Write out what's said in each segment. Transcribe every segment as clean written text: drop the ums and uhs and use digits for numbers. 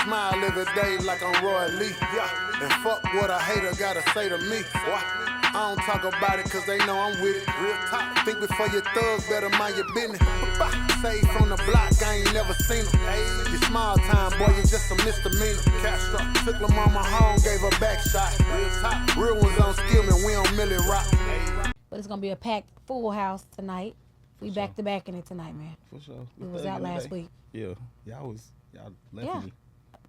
smile every day like I'm Roy Lee. Yeah. And fuck what a hater gotta say to me. What? I don't talk about it cause they know I'm with it. Real talk. Think before you thug, better mind your business. Save from the block, I ain't never seen them. You small time, boy, you just a misdemeanor. Castro took Lil' mama home, gave her back shot. Real talk. Real ones don't skill me, we don't Millie rock. But it's gonna be a packed full house tonight. We back to back in it tonight, man. For sure. We was out last week. Yeah. Y'all left me.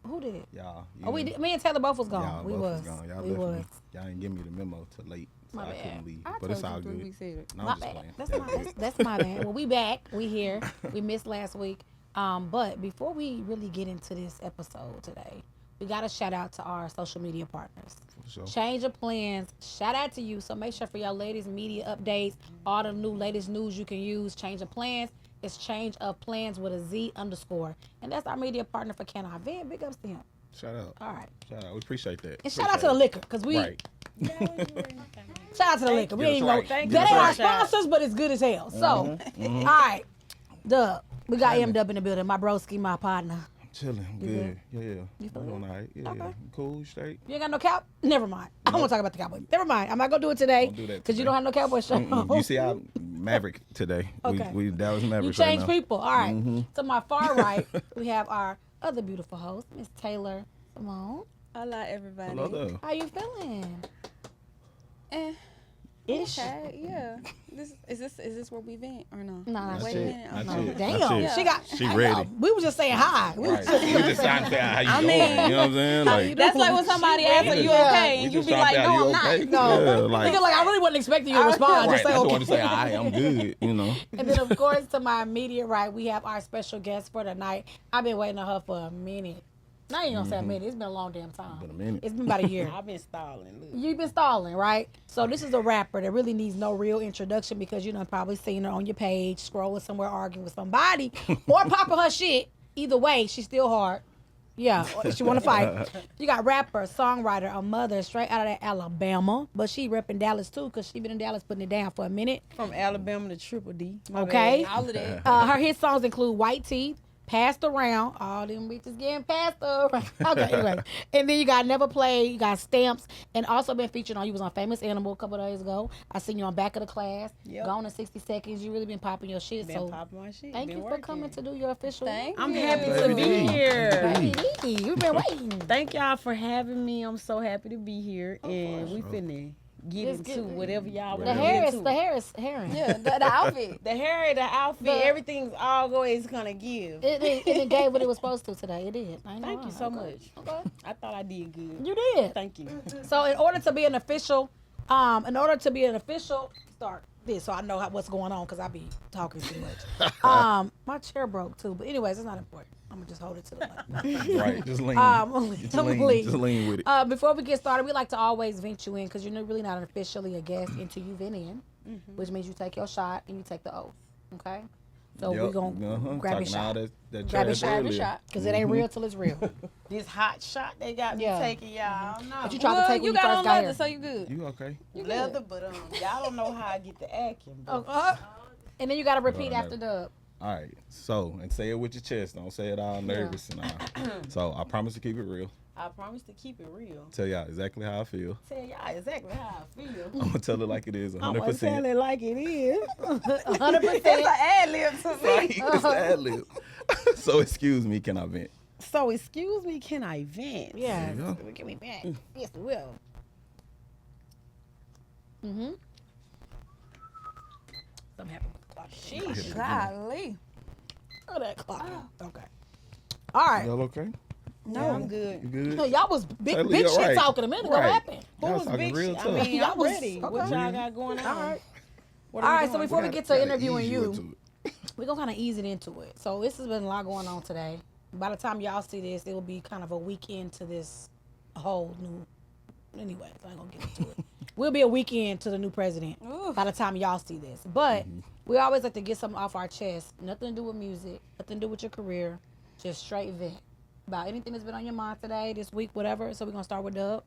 Who did? Y'all. Oh, we did. Me and Taylor both was gone. Y'all we both was. Gone. Y'all we left was. me. Y'all didn't give me the memo till late, so My I bad. couldn't leave. I But it's told all you 3 good. weeks ago. No, My I'm just bad. playing. That's my bad. Well, we back. We here. We missed last week. But before we really get into this episode today, we got to shout out to our social media partners. For sure. Change of Plans. Shout out to you. So make sure for your latest media updates, all the new latest news you can use. Change of Plans. It's Change of Plans with a Z _. And that's our media partner for Can I Vent. Big ups to him. Shout out. All right. Shout out. We appreciate that. And shout out to the liquor, because we... Right. Shout out to the liquor. We That's ain't right. gonna, Thank that you. ain't our That's right. sponsors, but it's good as hell. So, all right, Dub. We got M-Dub in the building. My broski, my partner. Chilling. You Good. Yeah. You feel I'm doing good? all right. Yeah. Okay. Cool. Straight. You ain't got no cap? Never mind. I don't want to talk about the Cowboys. Never mind. I'm not gonna do it today Don't do that because you today. don't have no Cowboy show. You see, I'm Maverick today. Okay. We Dallas Mavericks. You change right now. people. All right. To my far right, we have our other beautiful host, Miss Taylor Simone. Hola, everybody. Hello there. How you feeling? Ish. Okay, yeah. Is this where we vent or no? No, not Wait yet. a minute. Not Okay. yet. Damn, Not yet. she got. She I ready. know. We was just saying hi. We was Right. just- We just trying to figure out how you I doing. mean, You know what I'm saying? Like, That's like when somebody asks, "Are you okay?" we and you just be trying like, to figure out, "No, you I'm okay? not." No. Yeah, like, Nigga, like I really wasn't expecting you to respond. right. Just say I just okay. want to say, I'm good. You know. And then, of course, to my immediate right, we have our special guest for tonight. I've been waiting on her for a minute. Now you don't say a minute. It's been a long damn time. Been a minute. It's been about a year. I've been stalling. Look. You've been stalling, right? So this is a rapper that really needs no real introduction because you done probably seen her on your page, scrolling somewhere, arguing with somebody, or popping her shit. Either way, she's still hard. Yeah, she want to fight. You got rapper, songwriter, a mother straight out of that Alabama, but she repping Dallas too because she been in Dallas putting it down for a minit. From Alabama to Triple D. My Okay. bad. All of that. Her hit songs include White Teeth, Passed Around, all them bitches getting passed around. Okay, anyway. And then you got Never Play, you got Stamps, and also been featured on, you was on Famous Animal a couple of days ago. I seen you on Back of the Class. Yep. Gone in 60 Seconds. You really been popping your shit. Been so popping my shit. thank Been you for working. coming to do your official. Thank I'm you. happy to be here. Babydee, you've been waiting. Thank y'all for having me. I'm so happy to be here. And we finna get Let's into get- whatever y'all The want to hair get is into. the hair is herring. Yeah, the outfit. The hair, the outfit, The- everything's always gonna give. It gave what it was supposed to today. It did. I ain't Thank gonna you lie. so Okay. much. Okay. I thought I did good. You did. Thank you. So in order to be an official, start this so I know what's going on because I be talking too much. My chair broke too, but anyways, it's not important. I'm gonna just hold it to the mic. Right. Just lean. Just lean. Just lean with it. Before we get started, we like to always vent you in because you're really not officially a guest until you vent in, which means you take your shot and you take the oath. Okay. So we're gonna grab your Talking all shot that Grab your trash shot, earlier. because it ain't real till it's real. This hot shot they got me Yeah. taking, y'all. No. But you tried to Well, take when you you got first on got leather, here. so you good. You okay? leather, but y'all don't know how I get the acting. But And then you gotta repeat Oh, after the. All right. So, and say it with your chest. Don't say it all nervous and all. So, I promise to keep it real. I promise to keep it real. Tell y'all exactly how I feel. Tell y'all exactly how I feel. I'm gonna tell it like it is, 100%. I'm gonna tell it like it is. 100%. It's an ad lib to me. It's the ad lib. So, excuse me, can I vent? So excuse me, can I vent? Yeah. There you Give me back. Yes, we will. Mm-hmm. Something happened with the clock. Sheesh, golly. Look at that clock. Okay. All right. Y'all okay? No, I'm good. You good? No, y'all was big Taylor, big you're shit right. talking a minute ago. What Right. happened? Who Y'all was talking big real shit? tough. I mean, Y'all I'm was- ready. okay. What y'all got going on? All right. What All are we right, so doing? before we get to Gotta interviewing ease you, into it. we're going to kind of ease it into it. So this has been a lot going on today. By the time y'all see this, it will be kind of a weekend to this whole new. Anyway, so I ain't going to get into it. We'll be a weekend to the new president Ooh. by the time y'all see this. But we always like to get something off our chest. Nothing to do with music, nothing to do with your career. Just straight vent about anything that's been on your mind today, this week, whatever. So we're going to start with Dub.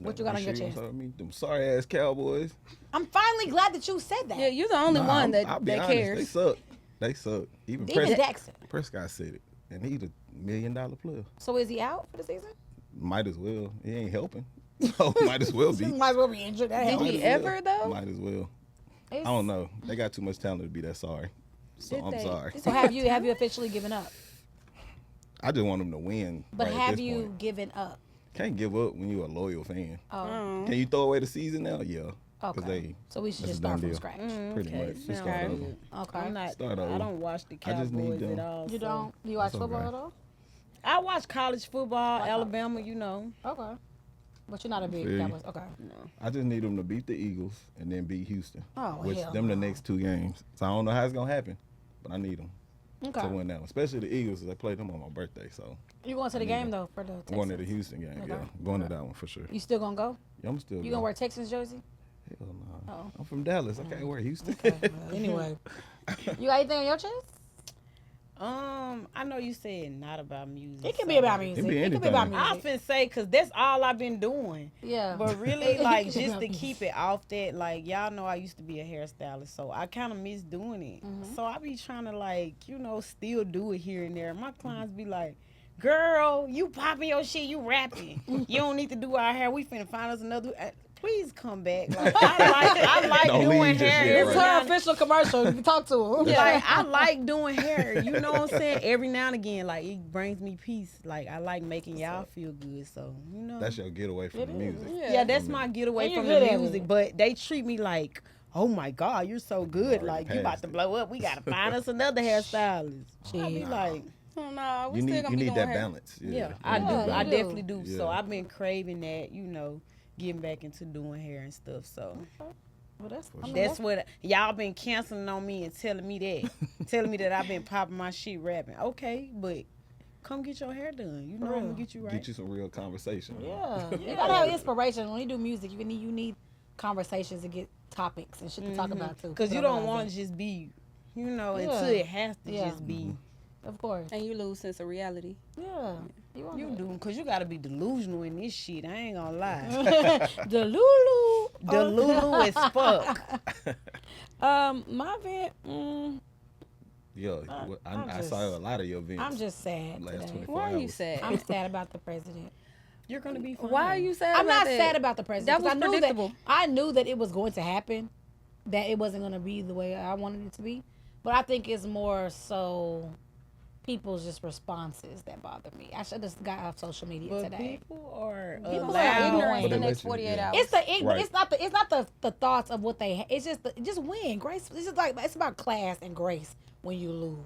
What you got on your chest? Them sorry ass Cowboys. I'm finally glad that you said that. Yeah, you're the only one I'll that be honest, cares. They suck. They suck. Even Even Jackson. Prescott said it, and he the $1 million player. So is he out for the season? Might as well. He ain't helping. So might as well be. Might as well be injured. That Did helps. he ever though? Might as well. I It's- don't know. They got too much talent to be that sorry. So Did I'm they? sorry. So have you officially given up? I just want them to win. But right at have this you point. given up? Can't give up when you're a loyal fan. Oh, Can you throw away the season now? Yeah. okay. They So we should that's just a done start from deal. scratch. pretty Okay, much. Just sounds start over. good. Okay. I'm not. Start I over. don't watch the I just need Cowboys them. at all. You so- don't? You watch That's football okay. at all? I watch college football, Alabama. You know. Okay. But you're not a big Feel you. Cowboys. Okay. I just need them to beat the Eagles and then beat Houston. Oh, which hell them the no. next 2 games. So I don't know how it's gonna happen, but I need them Okay. to win that one. Especially the Eagles, 'cause I played them on my birthday. So You going to the game though for the Texans? I'm going to the Houston game. Okay. Yeah, going to that one for sure. You still gonna go? Yeah, I'm still. You going. gonna wear Texans jersey? Hell no. Oh. I'm from Dallas. I can't wear Houston. Okay, well, anyway, you got anything on your chest? I know you said not about music. It can be about music. be It can be about anything. I music. finna say, cause that's all I've been doing. Yeah. But really, It like, can be just about to music. keep it off that, like, y'all know I used to be a hairstylist, so I kind of miss doing it. Mm-hmm. So I be trying to, like, you know, still do it here and there. My clients be like, girl, you popping your shit, you rapping. You don't need to do our hair. We finna find us another. Please come back. Like, I like Don't doing leave just hair. yet, every It's right? now her and- official commercial. You can talk to him. Like, I like doing hair. You know what I'm saying? Every now and again, like, it brings me peace. Like, I like making y'all feel good. So, you know. That's your getaway from the music. Yeah, that's my getaway And you're from good the at music. it. But they treat me like, oh my God, you're so good. already Like, you about passed to it. blow up. We gotta find us another hairstylist. I be Shit. like, Oh, no, we You still need gonna you be need doing that hair. balance. yeah, I do. Yeah, I you definitely do. do. So Yeah. I've been craving that, you know, getting back into doing hair and stuff. So Well, that's what y'all been canceling on me and telling me that I've been popping my shit rapping. Okay, but come get your hair done. You know I'm gonna get you right. Get you some real conversation. Yeah. You gotta have inspiration. When you do music, you need conversations to get topics and shit to talk about too. Because you don't want to just be, you know, until it has to Yeah. just be. Of course. And you lose sense of reality. Yeah. You want You do, because you got to be delusional in this shit. I ain't going to lie. the Lulu. Delulu as fuck. My event. Yeah, I saw a lot of your events. I'm just sad last today. 24 Why are you hours. sad? I'm sad about the president. You're going to be fine. Why are you sad I'm about not that? sad about the president. That was 'cause I knew predictable. I knew that it was going to happen. That it wasn't going to be the way I wanted it to be. But I think it's more so people's just responses that bother me. I should just got off social media But today. people are People Are are ignorant But the it next lets you- 48 yeah. hours. It's the Right. it's not the thoughts of what they it's just win grace. It's just like it's about class and grace when you lose.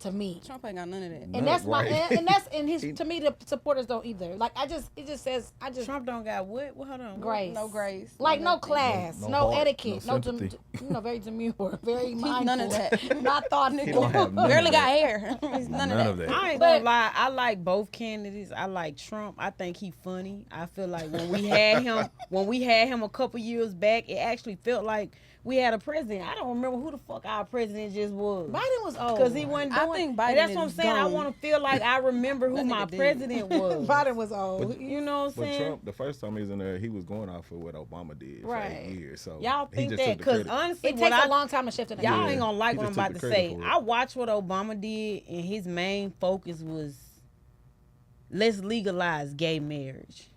To me, Trump ain't got none of that. and that's my Right. and that's and his to me the supporters don't either. Like it just says Trump don't got what? Well, hold on. grace, No grace. like no nothing. class, No no heart, etiquette, no no sympathy. very demure, very mindful, none of that. not thoughtful. He don't have none of Barely that. got hair. It's none of that. I ain't But- gonna lie, I like both candidates. I like Trump. I think he funny. I feel like when we had him a couple years back, it actually felt like we had a president. I don't remember who the fuck our president just was. Biden was old Because he wasn't I doing. think and Biden that's what I'm is saying. I gone. want to feel like I remember who That my nigga dead. president was. Biden was old. But- You know what I'm But saying? Trump, the first time he was in there, he was going off of what Obama did for Right. 8 years. So Y'all he think just that? took the Because credit. honestly, It what takes I a long time to shift in. y'all Yeah. ain't gonna like He what I'm just about took to the say. credit for it. I watched what Obama did, and his main focus was let's legalize gay marriage.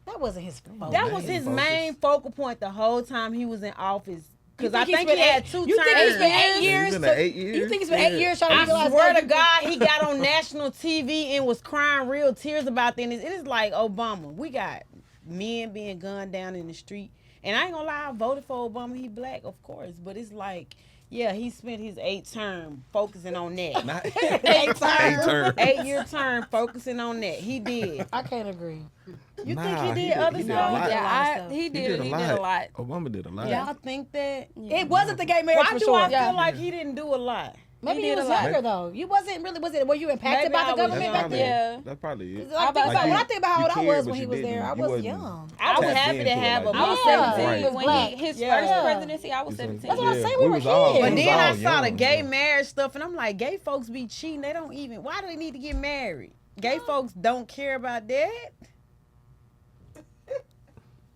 That wasn't his fault. That was his focus. main focal point the whole time he was in office. Because I think think he's he been had eight- 2 you terms. think he's been 8 He's years? been there 8 years. You think it's been 8 years trying to I legalize swear gay to people? God, he got on national TV and was crying real tears about that. And it is like Obama. We got men being gunned down in the street. And I ain't gonna lie, I voted for Obama. He black, of course. But it's like, yeah, he spent his 8th term focusing on that. Not 8 times. term. 8-year term focusing on that. He did. I can't agree. You Nah, think he he did did- other he did a stuff? lot. Yeah, He he did a lot. Obama did a lot. Y'all think that? It wasn't the gay marriage Why for do sure. I feel like he didn't do a lot? Maybe He you did was a lot. younger though. You wasn't really. Were you impacted Maybe by I the was government young. back probably, then? Yeah. That's probably it. When I think about how old I was when he was there, I was wasn't- young. I was Tapped happy to into it have like him. that. I was Yeah. 17, Right. but when Black. his Yeah. first presidency, I was 17. That's what I'm Yeah, saying. We were was all- kids. But we then was I all saw the young, gay yeah. marriage stuff, and I'm like, gay folks be cheating. They don't even. Why do they need to get married? Gay folks don't care about that.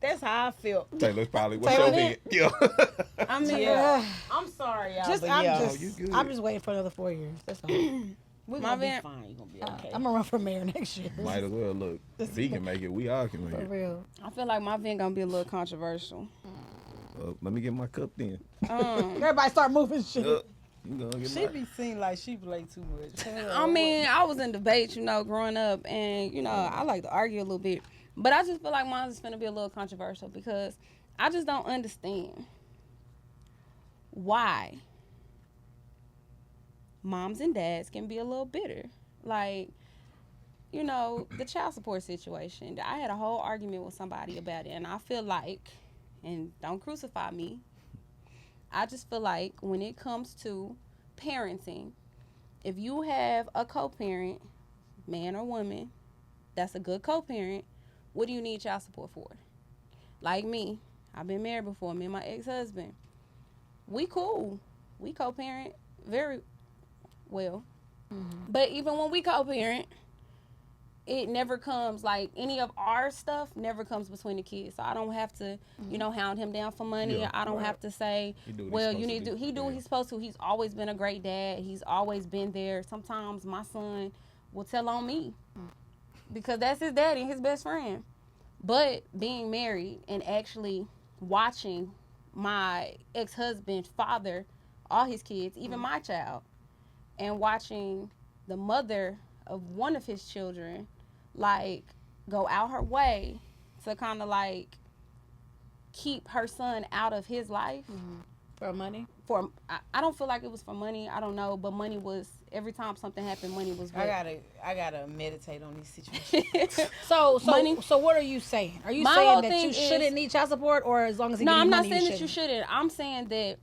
That's how I feel. Taylor's probably what's Taylor your did. big? Yeah. I mean, Yeah. I'm sorry, y'all. Just, but I'm yeah. just, you good. I'm just waiting for another 4 years. That's all. We're My gonna be van- fine. You're gonna be okay. I'm gonna run for mayor next year. Might as well look. If he can make it, we all can make For it. real. I feel like my vent gonna be a little controversial. Let me get my cup then. Everybody start moving shit. You gonna get She my... be seen like she play too much. I mean, I was in debates, growing up, and I like to argue a little bit, but I just feel like mine is gonna be a little controversial because I just don't understand why moms and dads can be a little bitter. Like, the child support situation. I had a whole argument with somebody about it, and I feel like, and don't crucify me, I just feel like when it comes to parenting, if you have a co-parent, man or woman, that's a good co-parent, what do you need child support for? Like me, I've been married before, me and my ex-husband. We cool. We co-parent very well. But even when we co-parent, it never comes, like, any of our stuff never comes between the kids. So I don't have to, hound him down for money. Yeah, I don't have to say, He do what well, he's you supposed need to to do. he do what he's supposed to. He's always been a great dad. He's always been there. Sometimes my son will tell on me because that's his daddy and his best friend. But being married and actually watching my ex-husband father all his kids, even my child, and watching the mother of one of his children, like, go out her way to kind of, like, keep her son out of his life. For money? I don't feel like it was for money. I don't know, but money was, every time something happened, money was what. I gotta meditate on these situations. So Money. so what are you saying? Are you My saying whole that thing you is- shouldn't need child support, or as long as he No, give you I'm not money, saying that you shouldn't. I'm saying that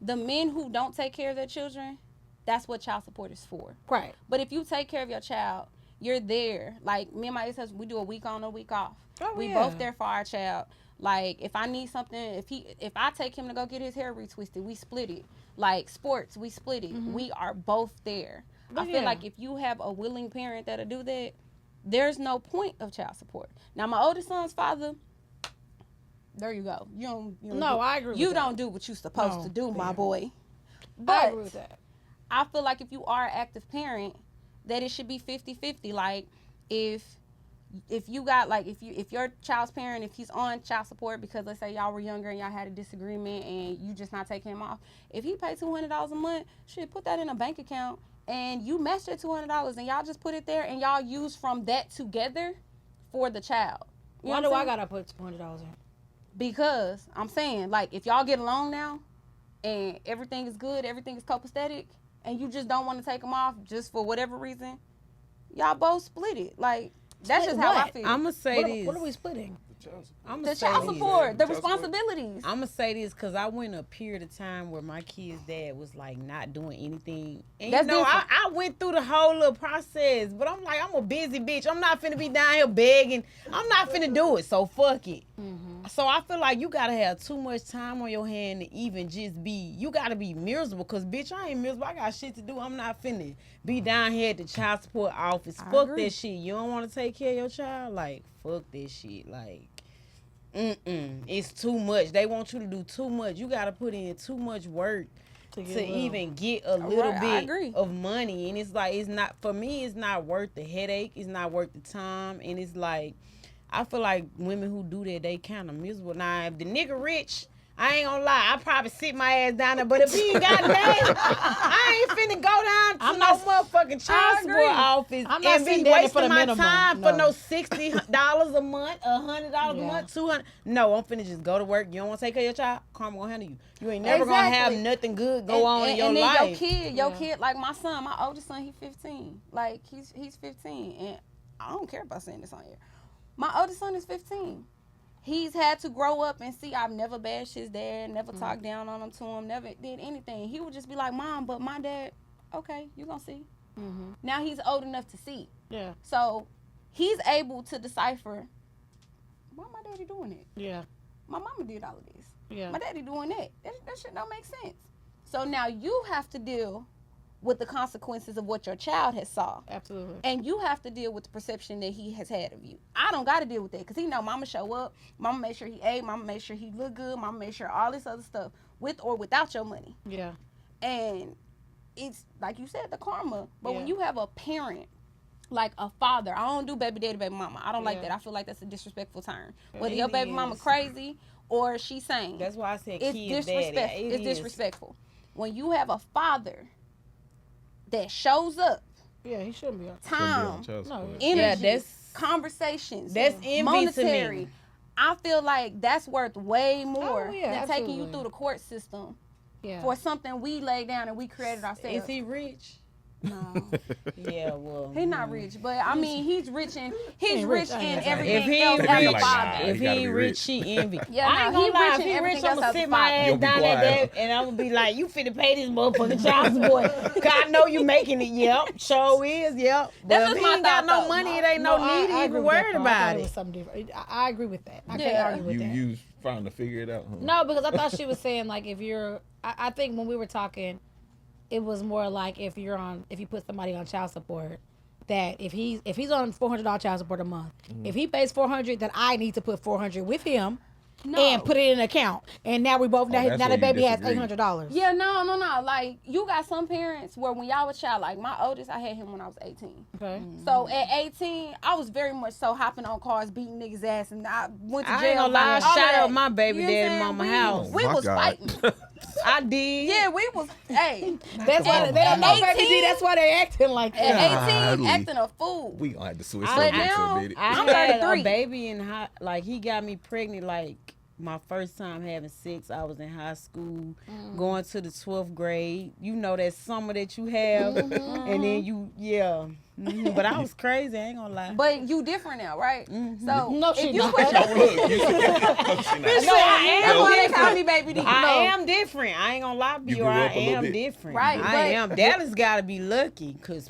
the men who don't take care of their children, that's what child support is for. Right. But if you take care of your child, you're there. Like, me and my ex-husband, we do a week on, a week off. Oh, We yeah. both there for our child. Like, if I need something, if I take him to go get his hair retwisted, we split it. Like, sports, we split it. We are both there. I feel yeah. like if you have a willing parent that'll do that, there's no point of child support. Now, my oldest son's father, there you go. You don't No, I agree with You that. don't do what you're supposed No, to do, my yeah. boy. I But agree with that. I feel like if you are an active parent, that it should be 50-50. Like, if you got, like, if your child's parent, if he's on child support because, let's say, y'all were younger and y'all had a disagreement and you just not taking him off, if he paid $200 a month, shit, put that in a bank account and you match that $200 and y'all just put it there and y'all use from that together for the child. You Why know do what I I'm saying? gotta put $200 in? Because I'm saying, like, if y'all get along now and everything is good, everything is copacetic, and you just don't want to take them off just for whatever reason, y'all both split it. Like, that's Split just how I what? feel. I'm gonna say this. What are we splitting? I'm The child support, the responsibilities. I'm gonna say this because I went a period of time where my kid's dad was like not doing anything, and That's different. I went through the whole little process. But I'm like, I'm a busy bitch. I'm not finna be down here begging. I'm not finna do it. So fuck it. So I feel like you gotta have too much time on your hand to even just be. You gotta be miserable, cause bitch, I ain't miserable. I got shit to do. I'm not finna be down here at the child support office. Fuck agree. that shit. You don't want to take care of your child? Like, fuck that shit. Like. It's too much. They want you to do too much. You got to put in too much work to even get a little Right, I bit agree. of money. And it's like, it's not, for me, it's not worth the headache. It's not worth the time. And it's like, I feel like women who do that, they kind of miserable. Now, if the nigga rich, I ain't gonna lie, I probably sit my ass down there. But if he ain't got that, I ain't finna go down to I'm no not- motherfucking child agree. support office I'm not and be sitting down there wasting for the my minimum. time No. for no $60 a month, $100 a Yeah. month, $200. No, I'm finna just go to work. You don't want to take care of your child? Karma gonna handle you. You ain't never gonna have Exactly. nothing good go on in your and then life. your kid, like my son, my oldest son, he's 15. Like, he's 15, and I don't care about saying this on here. My oldest son is 15. He's had to grow up and see I've never bashed his dad, never talked down on him to him, never did anything. He would just be like, Mom, but my dad, okay, you gonna see. Now he's old enough to see. Yeah. So he's able to decipher, why my daddy doing it? Yeah. My mama did all of this. Yeah. My daddy doing that. That shit don't make sense. So now you have to deal with the consequences of what your child has saw. Absolutely. And you have to deal with the perception that he has had of you. I don't got to deal with that because he know mama show up, mama make sure he ate, mama make sure he look good, mama make sure all this other stuff with or without your money. Yeah. And it's like you said, the karma. But when Yeah. you have a parent, like a father, I don't do baby daddy, baby mama. I don't like Yeah. that. I feel like that's a disrespectful term. Whether It your baby mama is. crazy or she's sane, That's why I said it's kids disrespectful. daddy. It It's is. disrespectful. When you have a father that shows up, Yeah, he shouldn't be on. Shouldn't be on time, child support. energy, Yeah, that's- conversations, That's envy to monetary. me. I feel like that's worth way more Oh, yeah, than taking you absolutely. through the court system Yeah. for something we laid down and we created ourselves. Is he rich? No, Yeah, well. he's not rich, but I mean he's rich in ain't rich, in I ain't everything If he else ain't as a rich, like, father. nah. if He he gotta ain't be rich, rich. she envy. Yeah, I ain't nah, he gonna lie. rich If in he rich, everything I'm gonna else as sit a my father. ass You'll be down quiet. at that, and I'm gonna be like, "You finna pay this motherfucking child support? Cause I know you making it. Yep, sure is. Yep. But That's if just he my ain't got thought, no though. money, it ain't no need I to agree even with that worry part. I about thought it. was something different. I agree with that. I Yeah. can't argue with that. You trying to figure it out? Huh? No, because I thought she was saying like if you're. I think when we were talking, it was more like if you put somebody on child support, that if he's on $400 child support a month, if he pays $400, then I need to put $400 with him and put it in an account. And now we both now that's the where you baby has disagree. $800. Yeah, no. Like you got some parents where when y'all was child, like my oldest, I had him when I was 18. Okay. So at 18, I was very much so hopping on cars, beating niggas ass, and I went to jail. I ain't gonna lie. I all shot that. up my baby You know what daddy I'm saying? mama house. We my was God. fighting. I did. Yeah, we was. Hey, That's why At they don't know baby 18? D. That's why they acting like at that. 18, Golly. acting a fool. We gonna have to switch I- subjects now- a bit. I I'm had 33. a baby in high, like he got me pregnant like my first time having sex. I was in high school, going to the 12th grade. You know that summer that you have, and then But I was crazy. I ain't gonna lie. But you different now, right? So No, if she you not. put your, Look, you No, I that's am why they different. call me baby D. I No. am different. I ain't gonna lie to You you. grew I up a little am bit. different. Right, I but- am. Dallas gotta be lucky, cause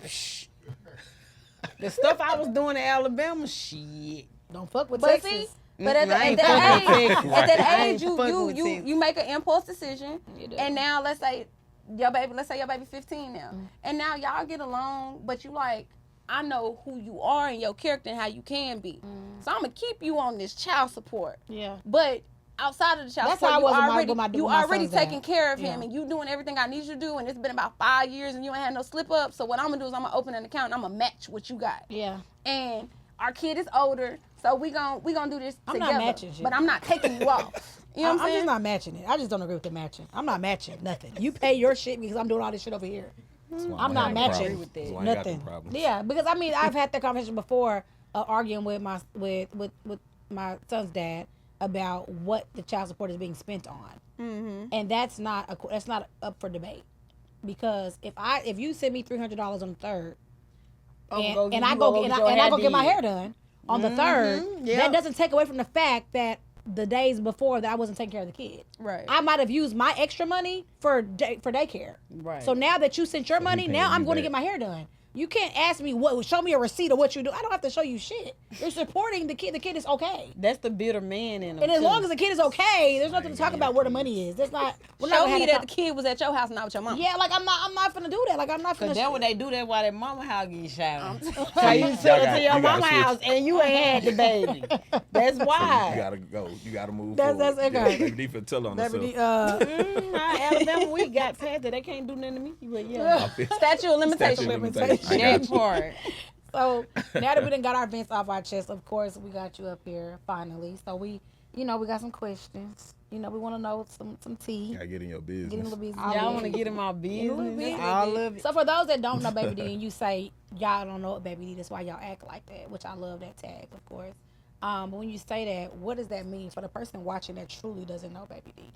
the stuff I was doing in Alabama, shit. Don't fuck with But Texas. see, but at, I ain't that fucking age, with Texas. at that I age, ain't you fucking you with you Texas. you make an impulse decision, You do. and now let's say your baby 15 now, and now y'all get along, but you like, I know who you are and your character and how you can be, so I'm gonna keep you on this child support, Yeah. but. Outside of the child That's support, how I you was with my- already, with my- you with my already son's taking dad. care of him, Yeah. and you doing everything I need you to do, and it's been about 5 years, and you ain't had no slip up. So what I'm gonna do is I'm gonna open an account, and I'm gonna match what you got. Yeah. And our kid is older, so we gon' do this I'm not together. matching shit. But I'm not taking you off. You know what I'm I'm saying? just not matching it. I just don't agree with the matching. I'm not matching nothing. You pay your shit because I'm doing all this shit over here. That's why I I'm ain't not got no matching problems. That's why I ain't got nothing. no problems. Yeah, because I mean I've had that conversation before, arguing with my with my son's dad about what the child support is being spent on, and that's not up for debate. Because if you send me $300 on the third, and I go get my hair done on the third, yep. that doesn't take away from the fact that the days before that I wasn't taking care of the kid. Right. I might have used my extra money for daycare. Right. So now that you sent your money, paying now I'm you going to back. get my hair done. You can't ask me show me a receipt of what you do. I don't have to show you shit. You're supporting the kid. The kid is okay. That's the bitter man in him. And as too. long as the kid is okay, there's nothing to talk about where the money is. There's not. We're not Show gonna me have that to the kid was at your house, not with your mom. Yeah, like I'm not gonna do that. Like I'm not gonna. Cause that's what they do. That's why that mama house getting shot. So See, you y'all took her got- to your you gotta mama switch. house and you ain't had the baby. That's So why. you gotta go. You gotta move That's forward. okay. Baby D for tell on Deputy, herself. Alabama, we got past that. They can't do nothing to me. But yeah, Statute of limitations. Statute of limitations. I that got you. part. So now that we done got our vents off our chest, of course we got you up here finally. So we got some questions. We want to know some tea. Gotta get in your Get in a business. little business. Y'all want to get in my business? All of it. So for those that don't know Baby D, and you say y'all don't know what Baby D, that's why y'all act like that, which I love that tag, of course. But when you say that, what does that mean for the person watching that truly doesn't know Baby D?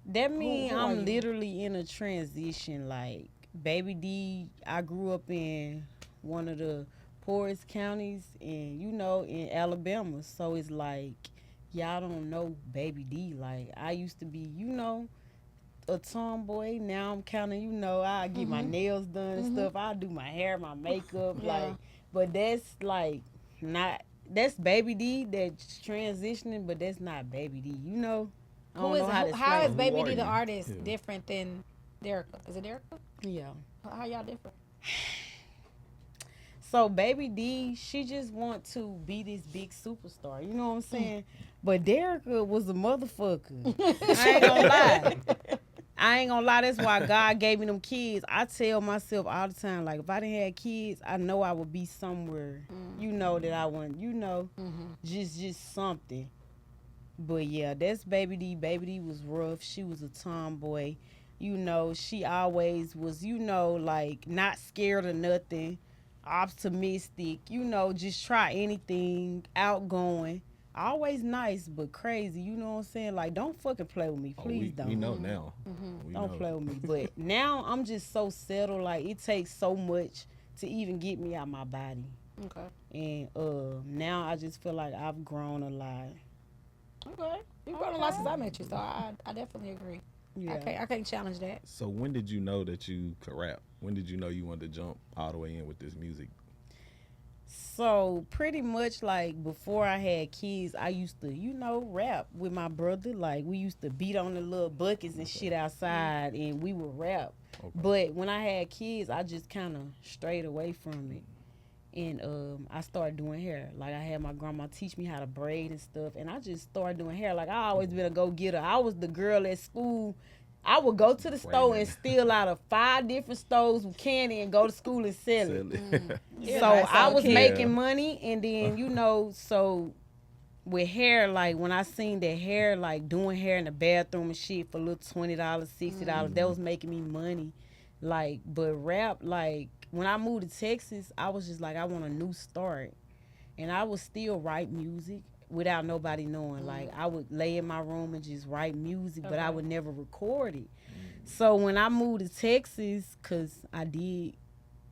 That mean who are I'm you? literally in a transition. Like Baby D, I grew up in one of the poorest counties in Alabama. So it's like y'all don't know Baby D. Like I used to be, a tomboy. Now I'm kind of, I get my nails done and stuff. I do my hair, my makeup, Yeah. but that's like not. That's Baby D that's transitioning, but that's not Baby D. I don't know how to How is explain it. Baby Who D are the you? artist Yeah. different than Derica? Is it Derica? Yeah. How y'all different? So Baby D, she just want to be this big superstar. You know what I'm saying? But Derica was a motherfucker. I ain't gonna lie. I ain't gonna lie, that's why God gave me them kids. I tell myself all the time, like, if I didn't have kids, I know I would be somewhere, you know, that I want, you know, just something. But yeah, that's Babydee. Babydee was rough. She was a tomboy. You know, she always was, you know, like, not scared of nothing, optimistic, you know, just try anything, outgoing. Always nice, but crazy. You know what I'm saying? Like, don't fucking play with me. Please don't. We know now. We Don't know. play with me. But now I'm just so settled. Like, it takes so much to even get me out my body. Okay. And now I just feel like I've grown a lot. Okay. You've grown a lot since I met you, so I definitely agree. Yeah. I can't challenge that. So when did you know that you could rap? When did you know you wanted to jump all the way in with this music? So pretty much like before I had kids, I used to, you know, rap with my brother. Like we used to beat on the little buckets and shit outside and we would rap. Okay. But when I had kids, I just kind of strayed away from it. And I started doing hair. Like I had my grandma teach me how to braid and stuff. And I just started doing hair. Like I always been a go-getter. I was the girl at school. I would go to the store and steal out of 5 different stores with candy and go to school and sell it. Yeah, So nice I was kid. making money, and then you know, so with hair, like when I seen that hair, like doing hair in the bathroom and shit for a little $20, $60, that was making me money. Like, but rap, like when I moved to Texas, I was just like, I want a new start, and I would still write music without nobody knowing. Like I would lay in my room and just write music, but I would never record it. So when I moved to Texas, cause I did,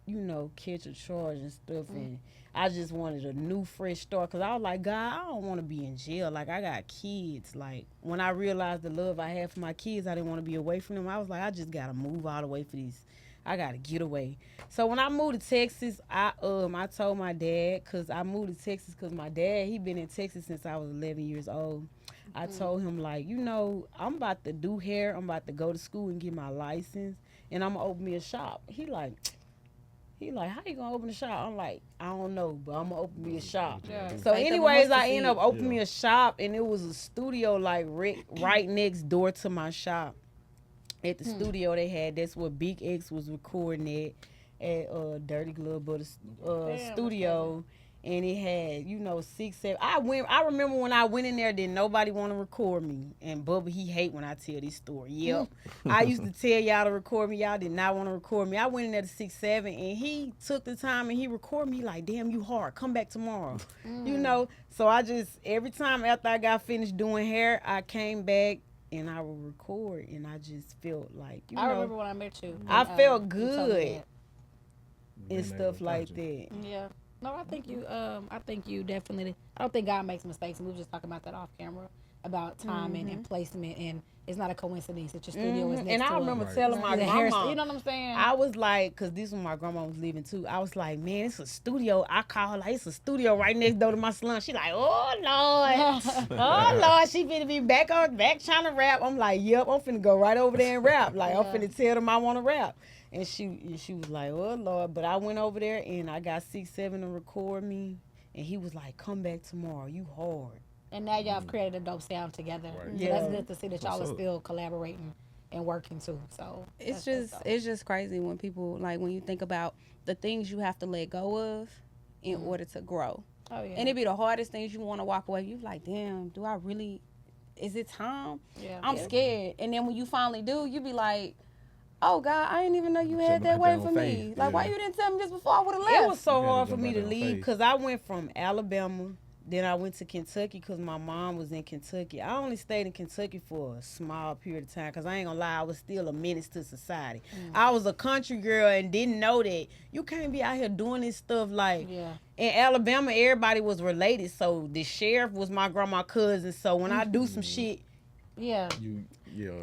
you know, catch a charge and stuff, and I just wanted a new fresh start, cause I was like, God, I don't want to be in jail. Like I got kids. Like when I realized the love I had for my kids, I didn't want to be away from them. I was like, I just gotta move all the way for this. I gotta get away. So when I moved to Texas, I told my dad, cause I moved to Texas cause my dad, he been in Texas since I was 11 years old. I told him, like, you know, I'm about to do hair. I'm about to go to school and get my license, and I'm gonna open me a shop. He like, how you gonna open a shop? I'm like, I don't know, but I'm gonna open me a shop. Yeah. So Take the anyways, mustard I ended up seed. opening me a shop, and it was a studio like right next door to my shop. At the studio they had, that's where Big X was recording at Dirty Glove Butter studio. And it had, you know, 6, 7. I remember when I went in there, didn't nobody want to record me. And Bubba, he hate when I tell this story. Yep. I used to tell y'all to record me. Y'all did not want to record me. I went in there to 6, 7, and he took the time and he recorded me like, damn, you hard. Come back tomorrow. You know? So I just, every time after I got finished doing hair, I came back and I would record. And I just felt like, you know. I remember when I met you. I felt you told me good and stuff like that. that. Yeah. No, I think you definitely. I don't think God makes mistakes, and we were just talking about that off camera about timing and placement, and it's not a coincidence that your studio is next And to I remember Right. telling my the hair. grandma, You know what I'm saying? I was like, cause this was my grandma was leaving too. I was like, man, it's a studio. I call her like, it's a studio right next door to my salon. She like, oh Lord, oh Lord, she finna be back trying to rap. I'm like, yep, I'm finna go right over there and rap. Like I'm finna tell them I want to rap. And she was like, oh Lord. But I went over there and I got 6, 7 to record me. And he was like, come back tomorrow. You hard. And now y'all have created a dope sound together. Right. So Yeah. that's good to see that y'all What's are up? still collaborating and working too. So It's that's dope. just crazy when people, like, when you think about the things you have to let go of in order to grow. Oh yeah. And it be the hardest things you want to walk away. You like, damn, do I really, is it time? Yeah. I'm Yeah. scared. And then when you finally do, you be like, oh God, I didn't even know you had Jumping that out way there for on me. faith, Like, why yeah. you didn't tell me this before I would have left? It was so You gotta hard for jump me out to on leave faith. because I went from Alabama, then I went to Kentucky because my mom was in Kentucky. I only stayed in Kentucky for a small period of time because I ain't gonna lie, I was still a menace to society. I was a country girl and didn't know that you can't be out here doing this stuff. Like Yeah. in Alabama, everybody was related, so the sheriff was my grandma cousin. So when I do some shit, Yeah.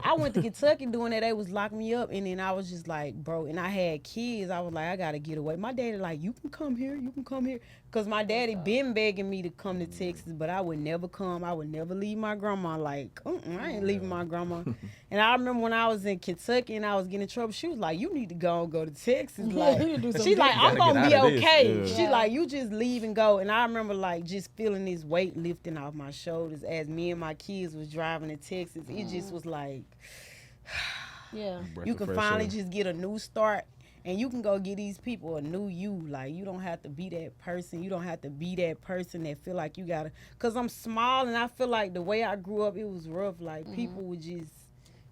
I went to Kentucky doing that. They was locking me up, and then I was just like, bro. And I had kids. I was like, I gotta get away. My daddy like, you can come here, cause my daddy been begging me to come to Texas, but I would never come. I would never leave my grandma. Like, I ain't leaving my grandma. And I remember when I was in Kentucky and I was getting in trouble. She was like, you need to go to Texas. Like, you need to do she something like, I'm gotta gonna get be out of this. okay. Yeah. She Yeah. like, you just leave and go. And I remember like just feeling this weight lifting off my shoulders as me and my kids was driving to Texas. It just was like, Yeah. Breath You of can fresh finally air. just get a new start. And you can go get these people a new you. Like, you don't have to be that person. You don't have to be that person that feel like you gotta. Because I'm small and I feel like the way I grew up, it was rough. Like, people would just,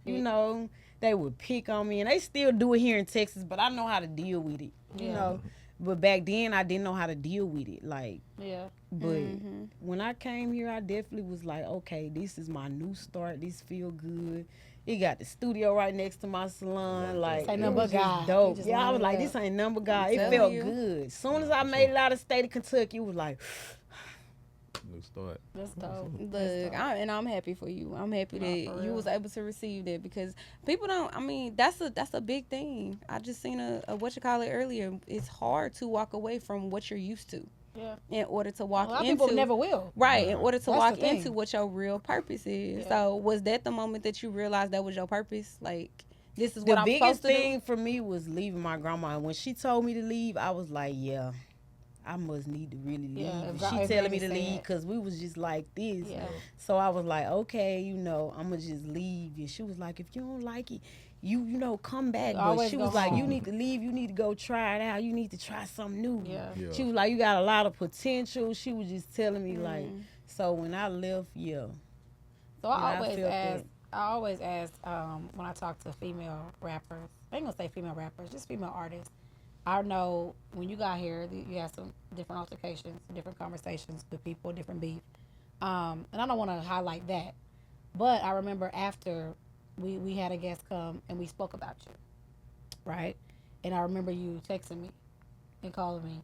you know, they would pick on me. And they still do it here in Texas, but I know how to deal with it, you Yeah. know. But back then, I didn't know how to deal with it. Like, Yeah. but when I came here, I definitely was like, okay, this is my new start. This feel good. It got the studio right next to my salon. Like, ain't it nothing was but just God. dope. You just Yeah, I line was it like, up. this ain't number God. It telling felt you. good. As soon as I made it out of state of Kentucky, it was like, New start. That's dope. Look, I'm happy for you. I'm happy Nah, that for you real. was able to receive that because people don't. I mean, that's a big thing. I just seen a what you call it earlier. It's hard to walk away from what you're used to Yeah. in order to A walk lot of into people never will. right in order to That's walk the thing. into what your real purpose is. Yeah. So was that the moment that you realized that was your purpose? Like this is the what I'm biggest supposed to do. thing for me was leaving my grandma. And when she told me to leave, I was like, yeah, I must need to really leave. Yeah, And if she if telling me Granny to leave said- because we was just like this. Yeah. So I was like, okay, you know, I'm going to just leave. And she was like, if you don't like it, you know, come back. But Always she go was like, you home. need to leave. You need to go try it out. You need to try something new. Yeah. Yeah. She was like, you got a lot of potential. She was just telling me, like, so when I left, yeah. So Yeah, I I always felt ask. that. I always ask when I talk to female rappers. I ain't gonna say female rappers, just female artists. I know when you got here, you had some different altercations, different conversations with people, different beef. And I don't want to highlight that, but I remember after we had a guest come and we spoke about you, right? And I remember you texting me and calling me.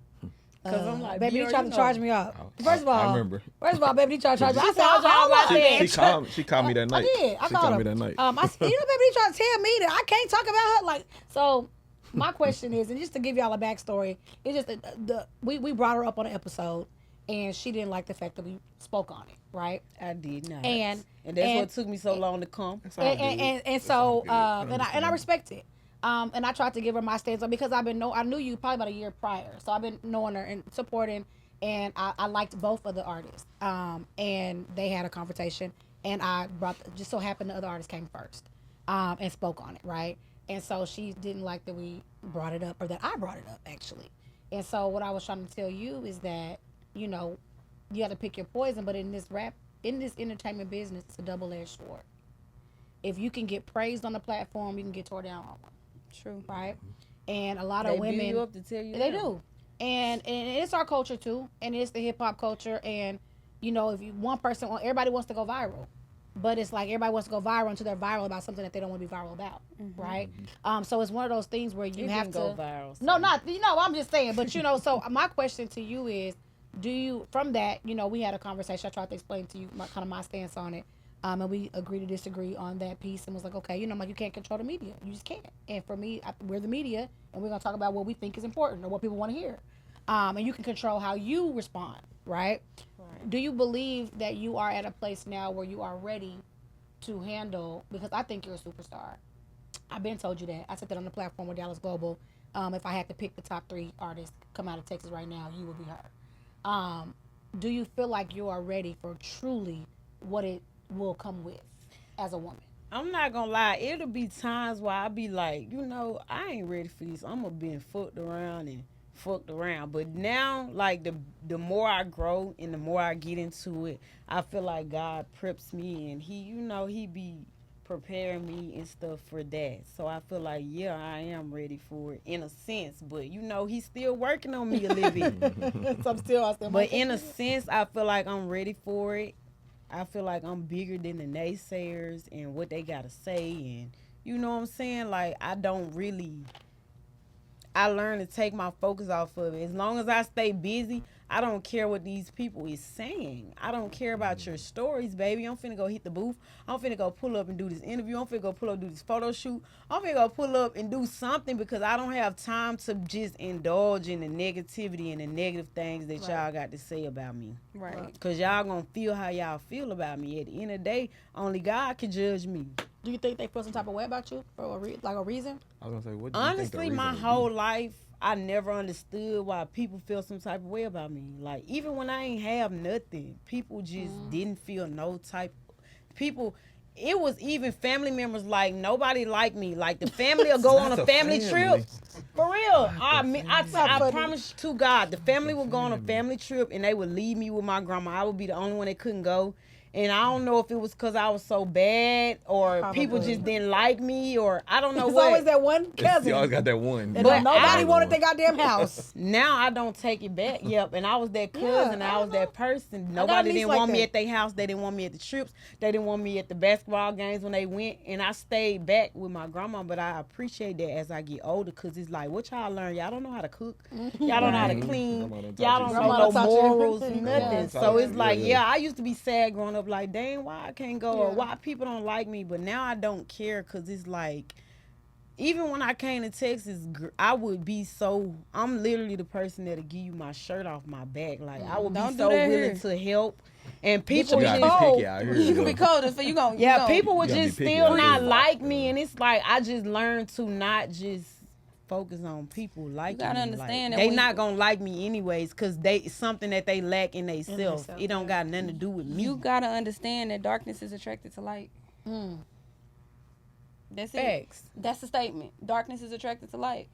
'Cause I'm like, baby, you Bior, tried you to charge know. me up. I- First of all, I remember. First of all, baby, you tried to charge me. I said, told y'all I about that. She called me that night. I did. I she called called her. me that night. I said, you know, baby, you trying to tell me that I can't talk about her. Like, so my question is, and just to give y'all a backstory, it's just we brought her up on an episode, and she didn't like the fact that we spoke on it, right? I did not. And that's and- what took me so long to come. That's all good. and That's so all good. and I understand. respect it. And I tried to give her my stance on because I knew you probably about a year prior, so I've been knowing her and supporting, and I liked both of the artists. And they had a conversation, and I just so happened the other artist came first, and spoke on it, right? And so she didn't like that we brought it up or that I brought it up actually. And so what I was trying to tell you is that you know you got to pick your poison, but in this entertainment business, it's a double-edged sword. If you can get praised on the platform, you can get tore down on one. True. Right? And a lot They of build women you up to tell you they that. do. And it's our culture too, and it's the hip hop culture, and you know, if you one person everybody wants to go viral. But it's like everybody wants to go viral until they're viral about something that they don't want to be viral about, right? So it's one of those things where you It have didn't to go viral. no, not I'm just saying, but you know. So my question to you is, do you from that? You know, we had a conversation. I tried to explain to you my stance on it, and we agreed to disagree on that piece, and was like, okay, you know, like you can't control the media, you just can't. And for me, we're the media, and we're gonna talk about what we think is important or what people want to hear, and you can control how you respond, right? Do you believe that you are at a place now where you are ready to handle? Because I think you're a superstar. I've been told you that. I said that on the platform with Dallas Global. If I had to pick the top 3 artists come out of Texas right now, you would be her. Do you feel like you are ready for truly what it will come with as a woman? I'm not gonna lie, it'll be times where I'll be like, you know, I ain't ready for this. I'm gonna be fucked around. But now, like the more I grow and the more I get into it, I feel like God preps me and he be preparing me and stuff for that. So I feel like, yeah, I am ready for it in a sense. But he's still working on me a little bit. So I still But in a sense, I feel like I'm ready for it. I feel like I'm bigger than the naysayers and what they gotta say, and you know what I'm saying? Like I learned to take my focus off of it. As long as I stay busy, I don't care what these people is saying. I don't care about your stories, baby. I'm finna go hit the booth. I'm finna go pull up and do this interview. I'm finna go pull up and do this photo shoot. I'm finna go pull up and do something because I don't have time to just indulge in the negativity and the negative things that y'all got to say about me. Right. Because y'all gonna feel how y'all feel about me. At the end of the day, only God can judge me. Do you think they feel some type of way about you for a reason? I was gonna say, what do you think the Honestly, reason my would be? whole life, I never understood why people feel some type of way about me. Like, even when I ain't have nothing, people just didn't feel no type. People, it was even family members like nobody liked me. Like the family will go on Not a the family family. trip. For real. I funny. promise to God, the family would go on a family trip and they would leave me with my grandma. I would be the only one that couldn't go. And I don't know if it was because I was so bad or people Probably. just didn't like me or I don't know It's what. always that one cousin. You always got that one. And But nobody I- wanted their goddamn house. Now I don't take it back. Yep. And I was that cousin. Yeah, I was that person. got Nobody a niece didn't like want me that. at their house. They didn't want me at the trips. They didn't want me at the basketball games when they went. And I stayed back with my grandma. But I appreciate that as I get older because it's like, what y'all learn? Y'all don't know how to cook. Y'all don't know how to clean. Grandma done taught Y'all you don't something. know Grandma no done taught you morals, everything. nothing. Yeah. So it's like, Yeah. I used to be sad growing up like, dang, why I can't go or Yeah. why people don't like me. But now I don't care because it's like, even when I came to Texas, I would be so. I'm literally the person that'll give you my shirt off my back. Like I would Don't be do so that willing here. to help, and you people You be gotta just be cold. picky out here. You can be yo. colder, so you gon' people would You gotta just be picky still out not here. like me, and it's like I just learned to not just focus on people liking gotta me. understand Like, that they when not you- gonna like me anyways because it's something that they lack in themselves. themselves, It don't yeah. got nothing to do with me. You gotta understand that darkness is attracted to light. That's it. Facts. That's the statement. Darkness is attracted to light.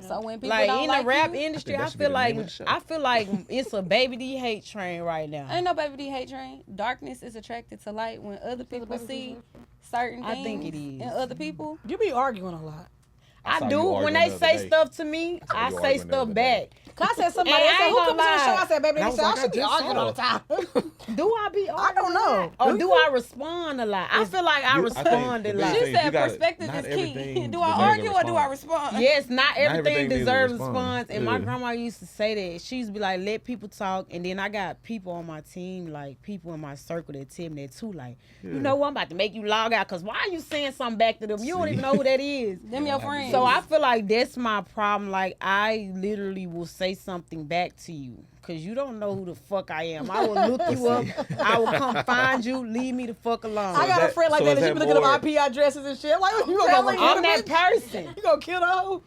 So when people Like don't in like the rap you, industry, that I should be feel the like name of the show. it's a Babydee hate train right now. ain't no Babydee hate train. Darkness is attracted to light when other people see certain I things think it is. in other people. You be arguing a lot. I saw I you do. When arguing they the other say day. stuff to me, saw I you say arguing the stuff other back. day. Cause I said somebody, And I I said, ain't who gonna comes to the show? lie. I said, baby, And I they was said, like, I I should be just arguing saw all the time. Do I be arguing? don't know. a lot? Or Do do you? I respond a lot? I feel like I You- respond think a the lot. biggest She thing, said you gotta- perspective not is key. everything Do I deserves a argue or do I response. respond? Yes, not everything everything needs a deserves a response. response. And my Yeah. grandma used to say that. She used to be like, let people talk. And then I got people on my team, like people in my circle that tell me that too. Like, you know what? I'm about to make you log out because why are you saying something back to them? You don't See? even know who that is. Them your friends. So I feel like that's my problem. Like I literally will say something back to you because you don't know who the fuck I am. I will look you up. I will come find you. Leave me the fuck alone. I got a that- friend like so that, is and she that be looking up more- IP addresses and shit. Like, you gonna telling go you. I'm that person. You gonna kill the hoe?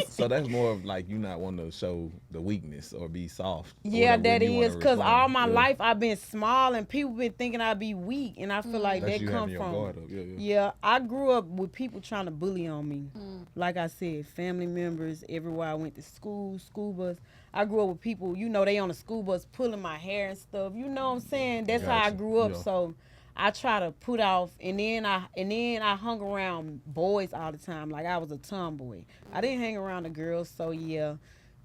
So that's more of like you not wanting to show the weakness or be soft. or Yeah, whatever that when you wanna is because respond. all my Yeah. life I've been small and people been thinking I'd be weak, and I feel like That's that you come having your from. guard up. Yeah. Yeah, I grew up with people trying to bully on me. Like I said, family members everywhere I went to school bus. I grew up with people, they on the school bus pulling my hair and stuff. You know what I'm saying? That's how I Gotcha. grew up. Yeah. So I try to put off, and then I hung around boys all the time. Like I was a tomboy. I didn't hang around the girls. So yeah,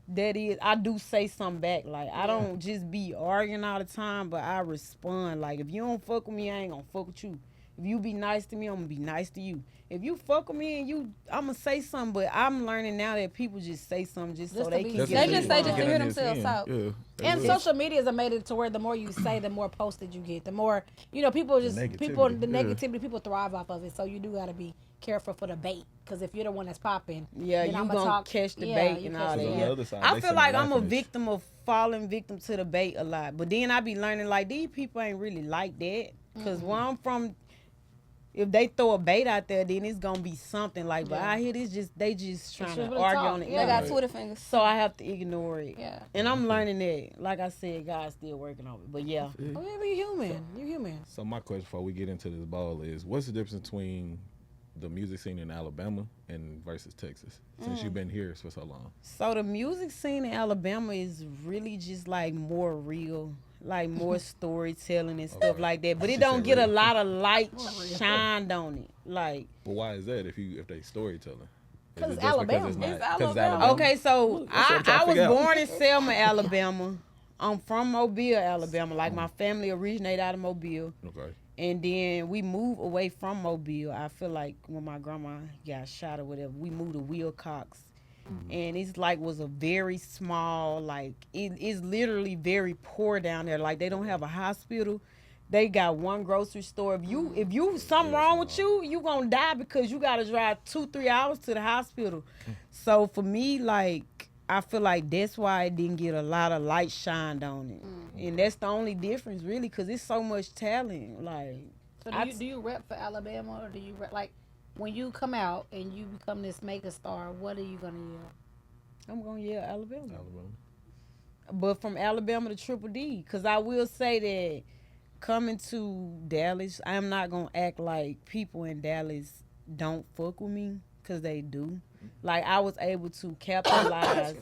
that is. I do say something back. Like I don't just be arguing all the time, but I respond. Like if you don't fuck with me, I ain't gonna fuck with you. If you be nice to me, I'm gonna be nice to you. If you fuck with me and I'm gonna say something, but I'm learning now that people just say something just so Just to they be can That's get They what just it say is. just to Get hear under his themselves skin. out. Yeah. And That's social medias have made it to where the more you say, the more posted you get. The more, people just, the negativity, yeah. negativity, people thrive off of it. So you do got to be careful for the bait. Because if you're the one that's popping, Yeah, then you I'ma gonna talk- catch the yeah, bait you and catch all the that. on bait. the other side, I they feel send like them I'm a laughing at you. victim of falling victim to the bait a lot. But then I be learning like these people ain't really like that. Because where I'm from, if they throw a bait out there, then it's gonna be something like. But Yeah. I hear they just trying to really argue talk. on it. Yeah. They got Right. Twitter fingers. So I have to ignore it. Yeah. And I'm learning that. Like I said, God's still working on it. But yeah. Oh, yeah, you're human. You're human. So my question before we get into this ball is, what's the difference between the music scene in Alabama and versus Texas? Since you've been here for so long. So the music scene in Alabama is really just like more real, like more storytelling and stuff like that. But She it don't said get a real. lot of light shined on it. Like But why is that if they storytelling? Is 'Cause it it's just Alabama. Because It's 'cause Alabama. okay, so That's what I'm trying to I was figure out. born in Selma, Alabama. I'm from Mobile, Alabama. Like my family originated out of Mobile. Okay. And then we moved away from Mobile. I feel like when my grandma got shot or whatever, we moved to Wilcox. And it's like was a very small, like it's literally very poor down there. Like they don't have a hospital. They got one grocery store. If you something wrong with you gonna die because you gotta drive 2-3 hours to the hospital. So for me, like I feel like that's why it didn't get a lot of light shined on it. And that's the only difference really, because it's so much talent. Like So I- do you rep for Alabama or do you rep, like, when you come out and you become this mega star, what are you going to yell? I'm gonna yell Alabama. Alabama. But from Alabama to Triple D, because I will say that coming to Dallas, I'm not gonna act like people in Dallas don't fuck with me, cause they do. Like I was able to capitalize,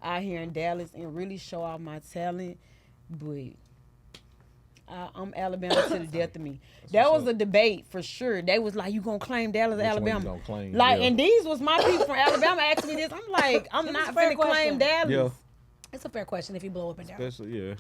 out here in Dallas and really show off my talent, but I'm Alabama to the death of me. That was a debate for sure. They was like, "You gonna claim Dallas, Which one you Alabama?" gonna claim? Like, Yeah. and these was my people from Alabama asking me this. I'm like, I'm not a fair finna claim question. Dallas. Yeah. It's a fair question if you blow up and down. Especially, yeah.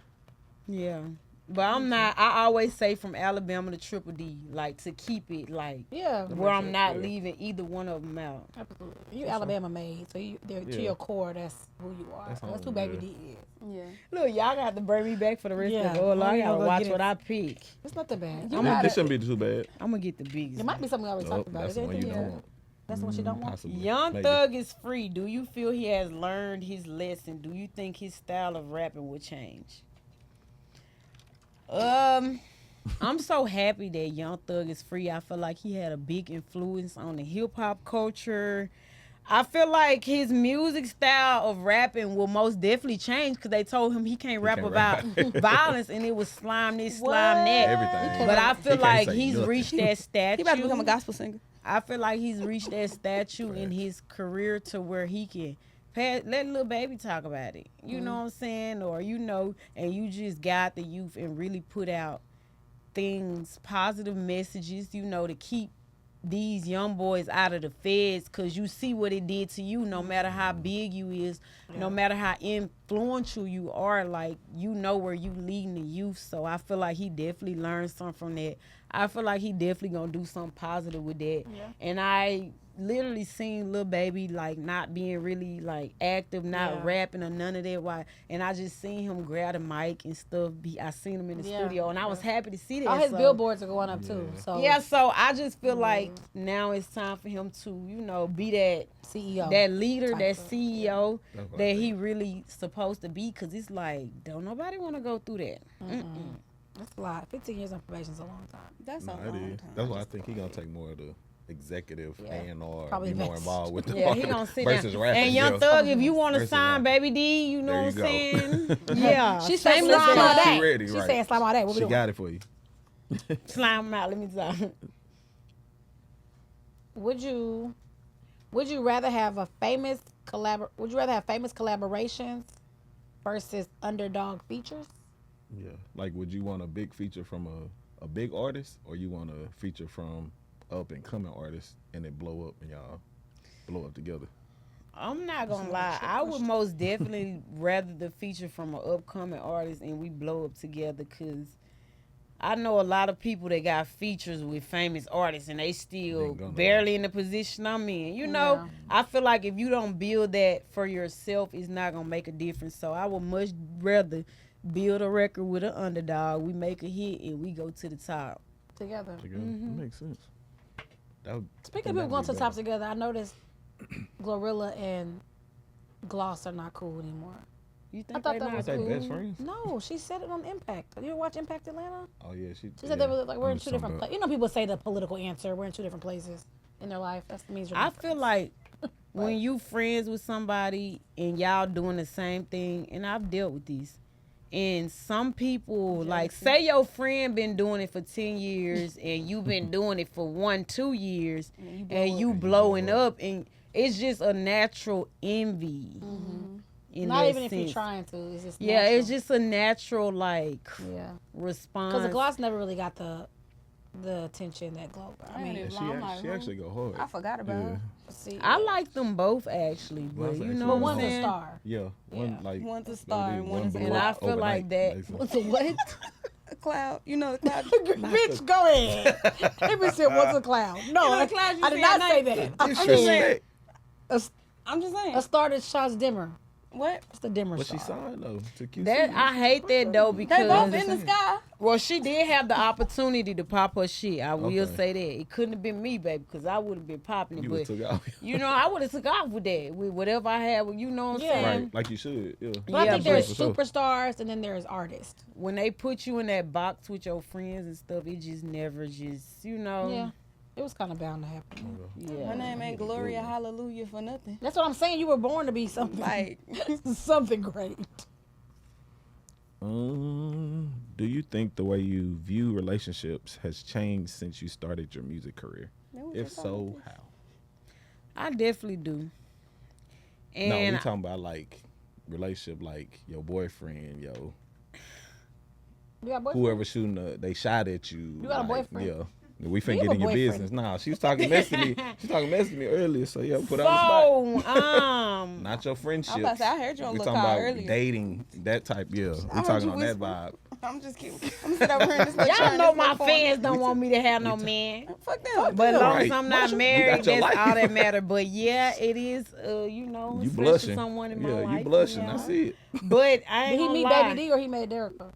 Yeah. But I'm not. I always say from Alabama to Triple D, like to keep it like Yeah, where I'm not Yeah. leaving either one of them out. absolutely. You Alabama made, so to Yeah. your core, that's who you are. That's That's, all, who Baby yeah. D is. Yeah. Look, y'all got to bring me back for the rest Yeah. of the world. I We gotta gonna watch get what it. I pick. It's not that bad. It shouldn't be too bad. I'm gonna get the biggest. It might be something we already talked about. That's Is the it one you anything don't else? want. That's the one you don't want. Possibly. Young Maybe. Thug is free. Do you feel he has learned his lesson? Do you think his style of rapping will change? I'm so happy that Young Thug is free. I feel like he had a big influence on the hip hop culture. I feel like his music style of rapping will most definitely change because they told him he can't rap can't about rap. violence, and it was slime this, slime that. Everything. But I feel He can't like say he's nothing. reached that statue. He about to become a gospel singer. I feel like he's reached that statue in his career to where he can let Lil Baby talk about it. You know what I'm saying? Or and you just got the youth and really put out things, positive messages, to keep these young boys out of the feds, because you see what it did to you. No matter how big you is, no matter how influential you are, like where you leading the youth. So I feel like he definitely learned something from that. I feel like he definitely gonna do something positive with that. Yeah. And I literally seen Lil Baby like not being really like active, not rapping or none of that. Why? And I just seen him grab the mic and stuff. I seen him in the studio, and I was happy to see that. All his So- billboards are going up too. So yeah, so I just feel like now it's time for him to, be that CEO, that leader, type that of- CEO That's what I that think. he really supposed to be. Cause it's like, don't nobody want to go through that. That's a lot. 15 years on probation is a long time. That's Nah, a it long is. time. That's why I think he gonna take more of the executive A&R, Probably be more best. involved with the Yeah, he gonna sit down. versus rapping. And Young yeah. Thug, if you want to Versus sign rapping. Baby D, you know There what I'm you go. saying? Yeah, She's same saying slime all line. day. She ready, She's right. saying slime all day. What we She doing? got it for you. Slime him out. Let me talk. Would you rather have famous collaborations versus underdog features? Yeah. Like, would you want a big feature from a big artist, or you want a feature from up and coming artists and it blow up and y'all blow up together? I'm not gonna lie. I would most definitely rather the feature from an upcoming artist and we blow up together, because I know a lot of people that got features with famous artists and they still Ain't gonna barely in the position I'm in. Yeah. I feel like if you don't build that for yourself, it's not gonna make a difference. So I would much rather build a record with an underdog. We make a hit and we go to the top. Together. Together? That makes sense. Speaking of people going to the top together, I noticed Glorilla and Gloss are not cool anymore. You I think thought they that not was They cool. best friends? No, she said it on Impact. You ever watch Impact Atlanta? Oh yeah, she She said they were like, we're I'm in just two different talking places. You know, people say the political answer. We're in two different places in their life. That means you're I not feel friends. like when you friends with somebody and y'all doing the same thing, and I've dealt with these, and some people, like, say your friend been doing it for 10 years and you been doing it for 1-2 years, and you blowing up, and it's just a natural envy. In Not that even if you're sense. trying to. It's just Yeah, natural. it's just a natural, like, Yeah. response. Because the Gloss never really got the attention that Glow got. I mean, Yeah, I'm like, she who? actually go hard. I forgot about her. see, I like them both, actually, but Gloss you actually know but what one's I'm a saying? star. Yeah, one like One's a gonna star be and one one's a blow And I up feel like overnight, that- basically. What's a what? A cloud. You know the cloud. Bitch, go ahead. Maybe said what's a cloud. No, know the I, cloud you I did see not at say night? that. I Disrespect. said I'm just saying. a star that shines dimmer. What? It's the dimmer But she star. signed though to QC. That I hate that though, They because both in the sky. well, she did have the opportunity to pop her shit. I will Okay. say that it couldn't have been me, baby, because I would have been popping it. you But took out. I would have took off with that, with whatever I had. You know what I'm Yeah. saying? Right, like you should. Yeah. But I Yeah, think but- there's For sure. superstars and then there's artists. When they put you in that box with your friends and stuff, it just never just, Yeah. It was kind of bound to happen. yeah. Her name ain't Gloria Hallelujah for nothing. That's what I'm saying. You were born to be something Like, something great. Do you think the way you view relationships has changed since you started your music career? That was If just so, all how? I definitely do. No, And we talking about like relationship, like your boyfriend, yo, You got a boyfriend? whoever shooting they shot at you. You got a like, boyfriend? Yeah. We Do you finna have get a in your boyfriend? business. Nah, she was talking mess to me. She talking mess to me earlier, so yeah, put her on the spot. so Not your friendship. I was about to say, I heard you on We Look talking Out about earlier. dating, that type. Yeah, we heard talking you on that whisper. vibe. I'm just kidding. I'm gonna sit over here and just let y'all know this my look for fans me. don't want me to have no man. Fuck them. But as long Right. as I'm not You married, got your that's all life. that matter. But yeah, it is, you know, You especially blushing. someone in my Yeah, life. you blushing. yeah. I see it. But I ain't Did he gonna meet lie. Baby D or he met Derrica?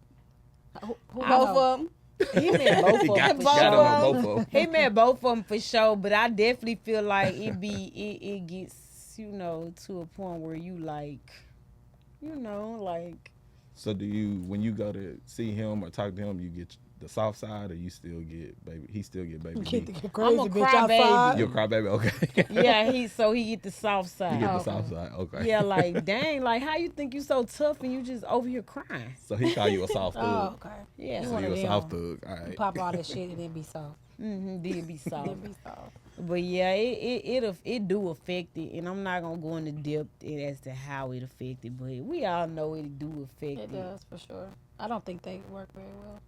Who Both know? of them. He met both He of got, them got for him on sure. both of them. He met both of them for sure. But I definitely feel like it gets, you know, to a point where you like, you know, like. So do you, when you go to see him or talk to him, you get the soft side, or you still get baby? He still get baby Get D. the crazy I'm a bitch crybaby. outside. You a crybaby? Okay. Yeah, he get the soft You side. get the Okay. soft side. Okay. Yeah, like dang, like how you think you so tough and you just over here crying? So he call you a soft Oh, thug. okay. Yeah, You So one you of a them. soft thug. All You right. pop all that shit and then be soft. did be soft. Then be soft. But yeah, it do affect it, and I'm not gonna go into depth as to how it affected, but we all know it do affect It does for sure. I don't think they work very well.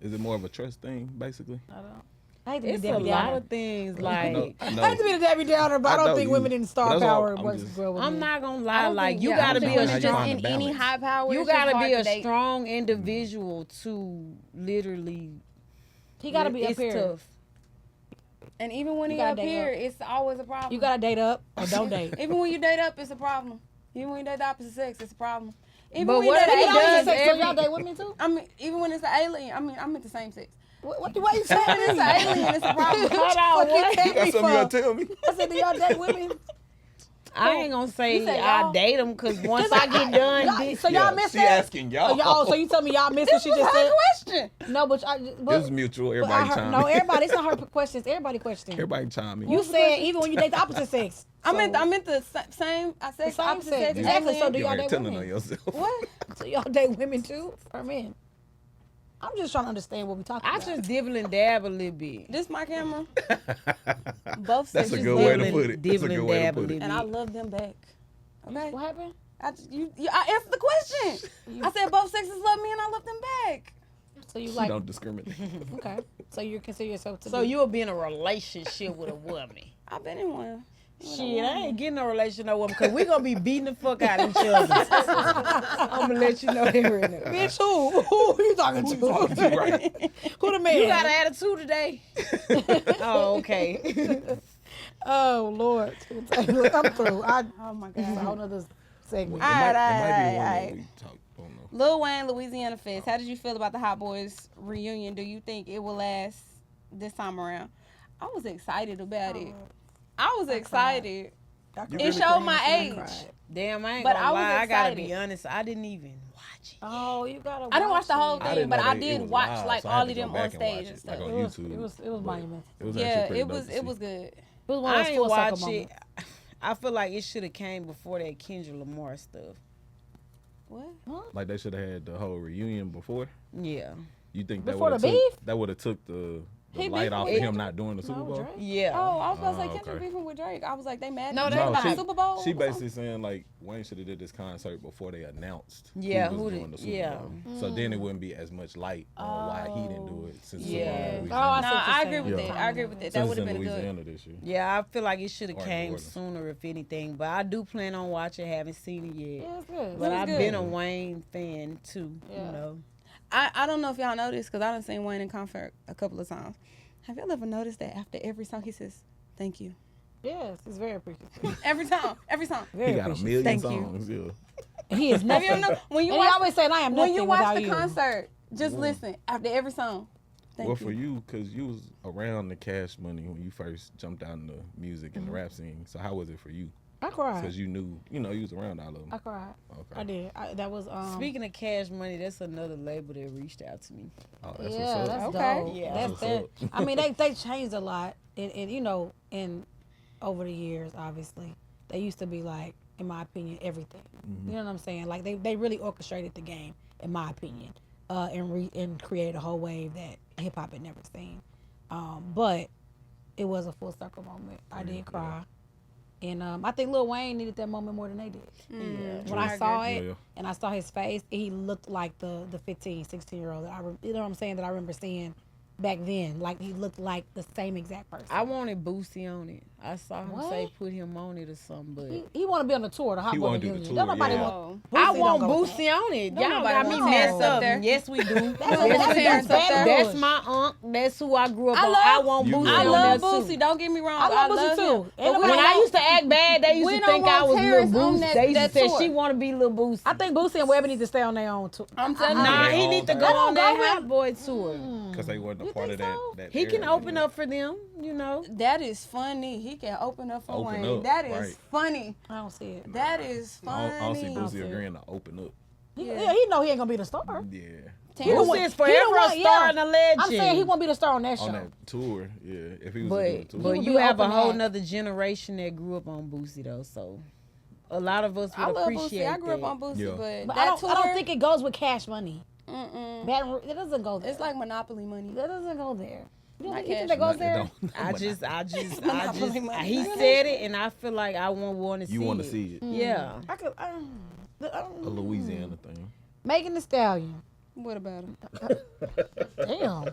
Is it more of a trust thing, basically? I don't. I hate to It's be a Debbie lot Downer. of things I like know. I I know. hate to be the Debbie Downer, but I I don't know think you. women in But star that's all- power I'm works just- well with I'm men. not gonna I lie, don't like think- you yeah, I gotta don't be think a women how you strong, find just the in any balance. high power. you it's just gotta hard be to a date. strong individual to literally. He got to be up it's here. tough. And even when You he gotta up date here, up. it's always a problem. You got to date up or don't date. Even when you date up, it's a problem. Even when you date the opposite sex, it's a problem. Even But when you what date if he an does alien, Sex, so every- y'all date women too? I mean, even when it's an alien, I mean, I'm at the same sex. What you saying? When it's an alien, it's a problem. Hold on, what? You got something you gotta tell me? I said, do y'all date women? I ain't gonna say You said I y'all? date them because once I get done, Y'all- this, so y'all missed she that? asking Oh, y'all. y'all, so you tell me y'all missed what she just said? question. No, but It was mutual. but I Everybody heard, chime no, in. everybody. It's not her questions. Everybody question. Everybody chime in. You said even when you date the opposite sex. I So- meant the same. I said The same opposite sex. sex. Exactly, alien. so do You y'all already date telling women? on yourself. What? So y'all date women too or men? I'm just trying to understand what we talking I about. just dibble and dab a little bit. This my camera. Both That's a sexes good way to love put me, it. That's a good way to put it. and I love them back. Okay. What happened? I answered the question. I said both sexes love me and I love them back. So you You like don't discriminate. okay? So you consider yourself to So be you'll be in a relationship with a woman. I've been in one. Shit, I ain't getting no relation no woman because we gonna be beating the fuck out of each other. I'm gonna let you know that right now. bitch. Who you talking to? Talking to right. Who the man? You got an attitude today? Oh, okay. Oh Lord, look, I'm through. Oh my It's a god. whole nother segment. It might be the one that Alright. we talk. I don't know. Lil Wayne, Louisiana Fest. How did you feel about the Hot Boys reunion? Do you think it will last this time around? I was excited about it. I was excited. It showed my age. Damn, I ain't But gonna I was lie. I gotta excited. be honest. I didn't even watch it. Oh, you gotta. I didn't watch the whole it. I thing, didn't but know I that it did was watch live, like so I all had of to them go on back and watch stage it, and stuff. like on It was, YouTube. it was but monumental. It was Yeah, actually it pretty was dope to see. good. It was one I of those ain't full watch circle it. moments. I feel like it should have came before that Kendrick Lamar stuff. What? Like they should have had the whole reunion before. Yeah. You think Before that the would beef? have that would have took the He light beefing off of with him Kendrick? not doing the Super No, Bowl? Drake. Yeah. Oh, I was about to say Oh, Kendrick okay. beefing with Drake. I was like, they mad. No, at they Drake not. about Super Bowl. She or something? basically saying like Wayne should have did this concert before they announced Yeah, who was who doing did- the Super yeah. Bowl. So then it wouldn't be as much light on why he didn't do it since Yeah. Super Bowl in Oh, I Louisiana. see No, what you're I agree saying. with Yeah. that. I agree with that. Since That it's would have in been good. Louisiana this year. Yeah, I feel like it should have Or New came Orleans. sooner if anything. But I do plan on watching. Haven't seen it yet. Yeah, it's good. But was I've good. been a Wayne fan too. Yeah. You know. I don't know if y'all know this because I done seen Wayne in concert a couple of times. Have y'all ever noticed that after every song he says, thank you? Yes, it's very appreciative. Every time. Every song. Very He got a appreciative. million Thank you. songs. Yeah. And he is Have you nothing. ever know, when you And he watch, always said, "I am when nothing you watch without the you." concert, just listen after every song. Thank Well, you. for you, because you was around the Cash Money when you first jumped out in the music and the rap scene. So how was it for you? I cried. Because you knew, you was around all of them. I cried. Okay. I did. That was Speaking of Cash Money, that's another label that reached out to me. Oh, that's yeah, what's that's up. Okay. dope. Yeah. That's That's that. what's I mean, they changed a lot, and you know, and over the years, obviously, they used to be like, in my opinion, everything. You know what I'm saying? Like they really orchestrated the game. in my opinion, and created a whole wave that hip hop had never seen. But it was a full circle moment. I did cry. And I think Lil Wayne needed that moment more than they did. When I saw it and I saw his face, he looked like the 15, 16-year-old that you know what I'm saying, that I remember seeing back then. Like, he looked like the same exact person. I wanted Boosie on it. I saw him say put him on it or something, but he want to be on the tour, the Hot Boy Reunion. Don't nobody want. I want Boosie on it. Y'all got me messed up. Yes, we do. That's my aunt. That's who I grew up on. I want Boosie. I on love there Boosie. Don't get me wrong. I love Boosie too. But when I used to act bad, they used to think I was Lil Boosie. They used to say she want to be Lil Boosie. I think Boosie and Webby need to stay on their own tour. I'm telling you. Nah, he need to go on that Hot Boy tour. Because they wasn't a part of that. He can open up for them, you know. That is funny. He can open up for Open Wayne. up, That is right. funny. I don't see it. That is funny. I don't see Boosie agreeing to open up. Yeah, he know he ain't gonna be the star. Yeah. Boosie is forever a star and a legend. I'm saying he won't be the star on that show. On that tour, yeah. If he was to do a tour. But you have a whole nother generation that grew up on Boosie though, so a lot of us would appreciate Boosie. I grew up that. on Boosie, but I that tour, don't think it goes with Cash Money. It doesn't go there. it's like Monopoly money. That doesn't go there. You Not think Cash that goes It there? don't- I just, Monopoly money. he said it, and I feel like I want to see it. You want to see it. Yeah. I could. A Louisiana thing. Megan Thee Stallion. What about him? Damn.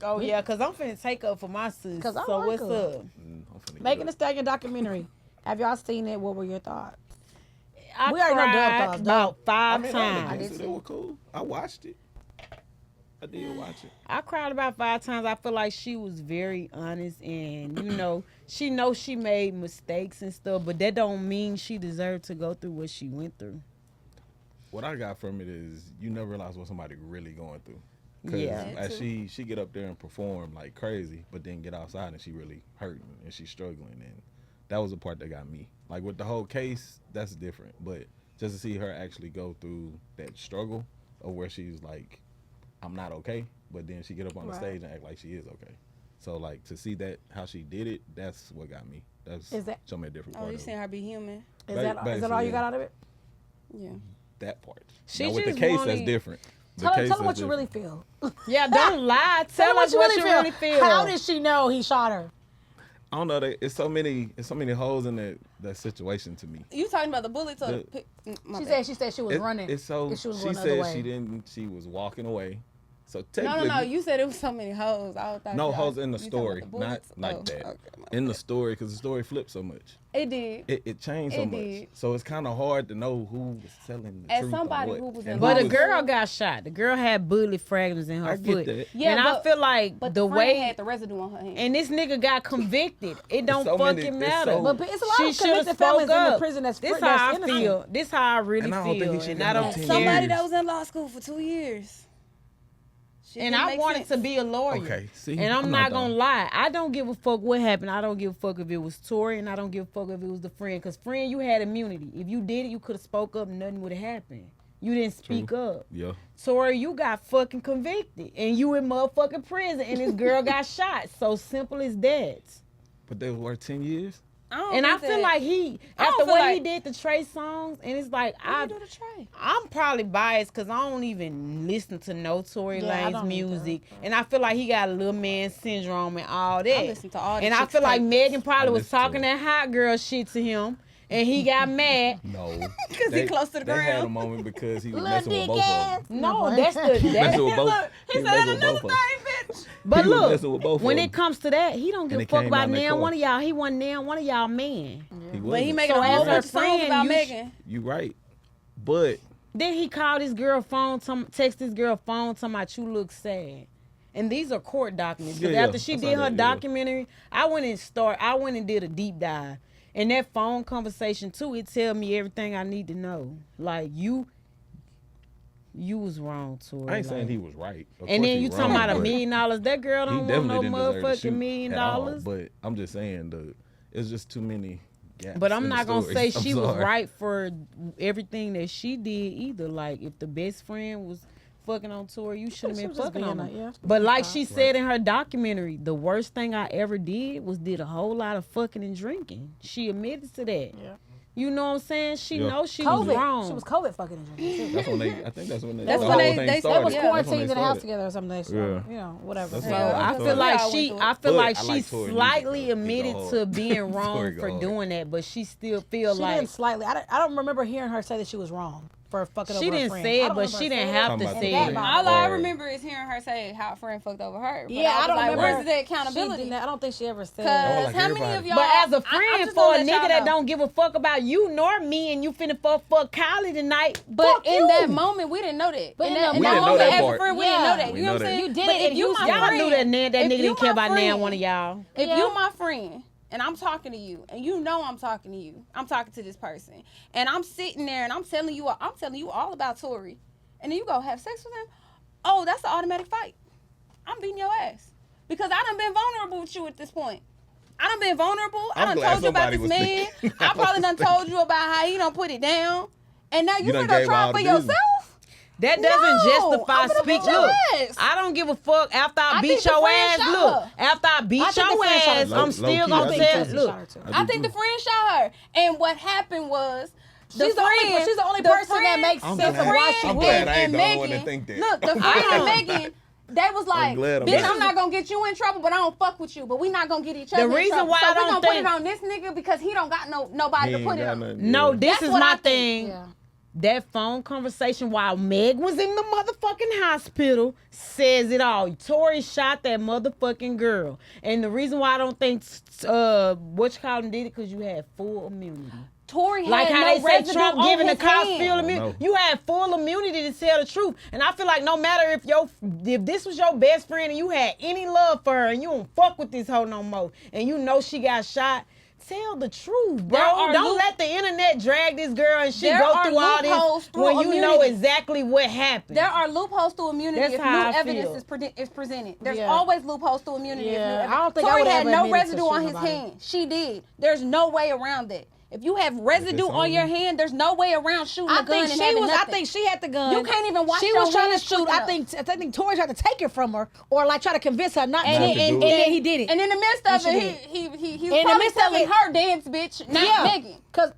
Oh yeah, cause I'm finna take up for my sis. 'Cause I So like what's her. up? I'm finna Megan get Thee up. Stallion documentary. Have y'all seen it? What were your thoughts? I We already know Dub cried thoughts. about five I mean, times. it was cool. I watched it. I did watch it. I cried about 5 times. I feel like she was very honest, and you know, she knows she made mistakes and stuff, but that don't mean she deserved to go through what she went through. What I got from it is you never realize what somebody really going through. Cause Yeah. as she get up there and perform like crazy, but then get outside and she really hurting and she's struggling, and that was the part that got me. Like with the whole case, that's different, but just to see her actually go through that struggle of where she's like, I'm not okay, but then she get up on the stage and act like she is okay. So like to see that how she did it, that's what got me. That's show me a different part. Oh, you of seen it. her be human? Is that all you got out of it? Yeah. That part. She now with the just case, wanted- that's different. Tell them what you really feel. Yeah, don't lie. Tell us what you really feel. How did she know he shot her? I don't know. It's so many holes in that situation to me. You talking about the bullets or She said she was running. It's so. She was She going the other said way. she didn't. She was walking away. So No. technically, You said it was so many hoes. I thought no you- hoes in the you talking about story, the not bullets? like Oh, that. okay, In the story, because the story flipped so much. It did. It changed so It much. did. So it's kind of hard to know who was telling the As truth. somebody or what. who was And involved. But who the was- girl got shot. The girl had bullet fragments in her I get foot. that. Yeah, and I feel like But the friend way had the residue on her hand. and this nigga got convicted. It don't so many- fucking it's matter. so- But it's a lot She of shoulda convicted felons spoke in the up. prison that's This that's how I innocent. feel. This how I really And I don't think he feel. should And get I no don't 10 care. Somebody years. that was in law school for 2 years. Shit And didn't I make wanted sense. to be a lawyer. Okay, see, and I'm I'm not not gonna dumb. lie. I don't give a fuck what happened. I don't give a fuck if it was Tory, and I don't give a fuck if it was the friend. Cause friend, you had immunity. If you did it, you could have spoke up. Nothing would have happened. You didn't speak up. Yeah. Tory, you got fucking convicted, and you in motherfucking prison, and this girl got shot. So simple as that. But they were 10 years. And I feel like he, I don't after feel what like- he did to Trey songs, and it's like What you do to Trey? I'm probably biased because I don't even listen to no Tory Yeah, I Lanez don't music, and I feel like he got a little man syndrome and all that. I listen to all the and I chicks feel like tapes. Megan probably I was listen to talking it. that hot girl shit to him, and he got mad. No. 'Cause he close to the They had a ground. moment because he was Little messing with dick both of ass. them. No, that's the Messing with both. Look, he was said messing with another both thing, of them. bitch. But He was look, messing with both of when them. it comes to that, he don't give And a it fuck came about out in their now car. one of y'all. He wasn't now one of y'all man. He But he wasn't. making So a as whole her bunch of songs friend, about you Megan. You right. But Then he called his girl phone, text his girl phone, talking about you look sad. And these are court documents. Because Yeah, after she I saw did her that, yeah. documentary, I went and did a deep dive. And that phone conversation too, it tell me everything I need to know. Like you was wrong, Tori. I ain't saying he was right. Of And course then he you talking wrong, about $1 but million. That girl he don't want no definitely didn't deserve to motherfucking shoot $1 million. at all, but I'm just saying it's just too many gaps. But I'm in the not gonna story. say I'm she was sorry. right for everything that she did either. Like if the best friend was fucking on tour, you should have She been was just fucking on being her. a- yeah. But like she said in her documentary, the worst thing I ever did was did a whole lot of fucking and drinking. She admitted to that. Yeah. You know what I'm saying? She Yeah. knows she was COVID. wrong. She was COVID fucking in Jamaica, too. That's when they. I think that's when they. That's the when whole they- thing they- started. They was Yeah. That's when quarantined they in the house started. together or something. So, Yeah. you know, whatever. That's So Yeah, I okay. feel like Yeah, I she, went through I it. feel But like I she like Tory music, slightly though. It go admitted hard. to being wrong Tory go for hard. doing that, but she still feel She like didn't slightly. I don't remember hearing her say that she was wrong for fucking over she her didn't friend. say I it, don't but remember she her didn't saying have Talking to about say the it. friend. All I Or- remember is hearing her say how a friend fucked over her. But Yeah, I don't like, remember. where's the She accountability? didn't- I don't think she ever said. Because like how many everybody. of y'all? But as a I'm friend just for gonna a let nigga y'all that know. don't give a fuck about you nor me, and you finna fuck Kylie tonight, But fuck in you. that moment, we didn't know that. But in in that, the in We that didn't know moment, that as a part. friend, we didn't know that. We You know what know I'm saying? that. You did But it if in you Houston. my Y'all friend, knew that if nigga you didn't care my about now friend, one of y'all. If Yeah. you my friend and I'm talking to you and you know I'm talking to you, I'm talking to this person, and I'm sitting there and I'm telling you all about Tory, and then you go have sex with him, oh, that's an automatic fight. I'm beating your ass because I done been vulnerable with you at this point. I done been vulnerable. I I'm done glad told you about somebody this was man. thinking. I probably done told you about how he don't put it down, and now you done finna gave try all for the business. yourself. That doesn't No, justify I'm finna speak. beat your Look, ass. I don't give a fuck after I I beat think the your friend ass. shot Look, her. after I beat I think the your friend shot her ass, too. I'm Low still key, gonna I tell. think Look, shot her too. I think the friend shot her, and what happened was She's the only person that makes I'm sense of glad- why she I'm went. glad I ain't and the only one Megan, that think that. Look, the I'm friend and glad. Megan, they was like, glad I'm bitch, not. I'm not gonna get you in trouble, but I don't fuck with you. But we not gonna get each The other in reason trouble. why So I we don't gonna put it think- on this nigga because he don't got nobody to He put ain't it got on. nothing. no, Yeah. this That's is what my I think. thing. Yeah. That phone conversation while Meg was in the motherfucking hospital says it all. Tory shot that motherfucking girl, and the reason why I don't think what you call him did it because you had full immunity. Tory had Like how no they say residue Trump on giving the his cops hand. full immunity. no. You had full immunity to tell the truth. And I feel like no matter if this was your best friend and you had any love for her and you don't fuck with this hoe no more and you know she got shot, tell the truth, bro. There are Don't let the internet drag this girl and she There go are through all loopholes this through when you know immunity. exactly what happened. There are loopholes to immunity That's if new how I evidence feel. is presented. There's Yeah. always loopholes to immunity if new Yeah, evidence. I don't think I Tory would had ever no admit it to residue on shoot his nobody. hand. She did. There's no way around that. If you have residue it's on your on- hand, there's no way around shooting I a gun think and she having was. nothing. I think she had the gun. You can't even wash She your was trying to hands shoot. quick I think Tory tried to take it from her, or like try to convince her not and, to. Not to And do it. then he did it. And in the midst And of she it, did. he was In the probably midst of telling it- her dance, bitch, not Megan. Cause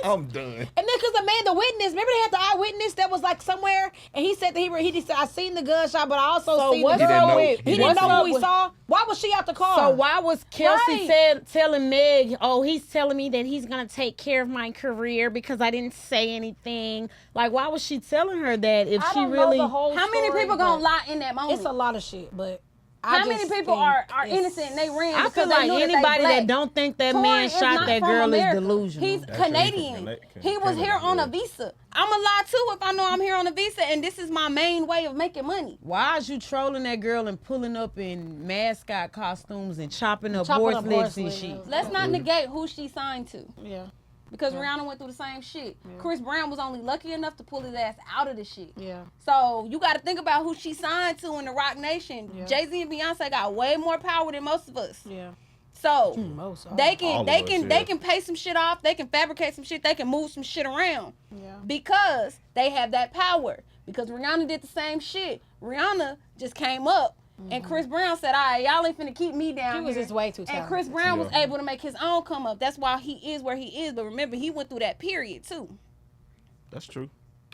I'm done. And then, cause the man, the witness, remember they had the eyewitness that was like somewhere, and he said that he just said, I seen the gunshot, but I also So seen the what's girl. up He with- didn't what's know up who he with- saw. Why was she out the car? So why was Kelsey Right. telling Meg, oh, he's telling me that he's going to take care of my career because I didn't say anything? Like, why was she telling her that if I she don't really... know the whole How many story, people but gonna lie in that moment? It's a lot of shit, but How many people are innocent and they ran I because feel they like knew anybody that they that don't think that Tory man is shot not that from girl America. is delusional. He's That's true. He Canadian. from He was Canada, here on yeah. a visa. I'm a lie too if I know I'm here on a visa and this is my main way of making money. Why is you trolling that girl and pulling up in mascot costumes and chopping up Chopping horse up legs horse and legs. shit? Let's not negate who she signed to Yeah, because Rihanna went through the same shit. Chris Brown was only lucky enough to pull his ass out of the shit. yeah. So you got to think about who she signed to in the Rock Nation. Yeah. Jay-Z and Beyonce got way more power than most of us. Yeah. So Most they All can of they us, can yeah. they can pay some shit off. They can fabricate some shit. They can move some shit around Yeah. because they have that power. Because Rihanna did the same shit. Rihanna just came up, and Chris Brown said, "All right, y'all ain't finna keep me down." He was here." just way too And talented. Chris Brown was Yeah. able to make his own come up. That's why he is where he is. But remember, he went through that period too. That's true.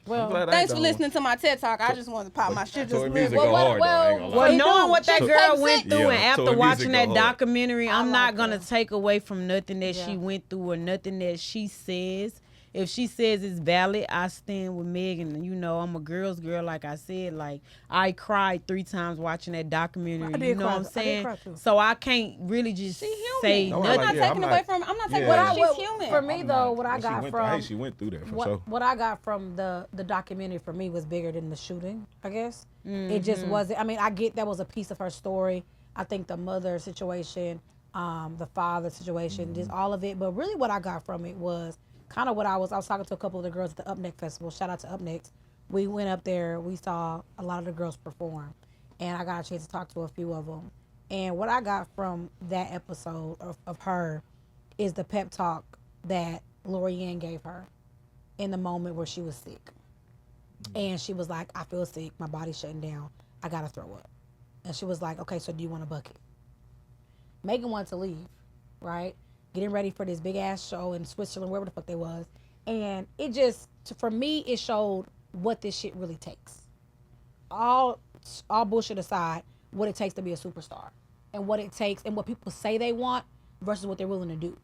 Well, I'm glad I Thanks ain't for the listening to my TED Talk. I just wanted to pop my shit just a Tory little music bit. go hard though. I ain't gonna Well, lie. knowing what that She girl takes went it. through Yeah, and after Tory watching music that go hard. documentary, I'm like not going to her. take away from nothing that Yeah. she went through or nothing that she says. If she says it's valid, I stand with Megan. You know, I'm a girl's girl, like I said. Like, I cried 3 times watching that documentary. I did You know cry. what I'm I did saying? cry too. So I can't really just She human. say No, I I'm nothing. like- not yeah, taking I'm away not- from. I'm not yeah. taking What away. I- She's human. For me though, what I got from she went through that for what, sure. what I got from the documentary for me was bigger than the shooting, I guess. It just wasn't. I mean, I get that was a piece of her story. I think the mother situation, the father situation, just all of it. But really what I got from it was kind of what I was talking to a couple of the girls at the Up Next Festival. Shout out to Up Next. We went up there. We saw a lot of the girls perform. And I got a chance to talk to a few of them. And what I got from that episode of her is the pep talk that Lorianne gave her in the moment where she was sick. And she was like, I feel sick. My body's shutting down. I got to throw up. And she was like, okay, so do you want a bucket? Megan wanted to leave, right? getting ready for this big ass show in Switzerland, wherever the fuck they was. And it just, for me, it showed what this shit really takes. All bullshit aside, what it takes to be a superstar and what it takes and what people say they want versus what they're willing to do.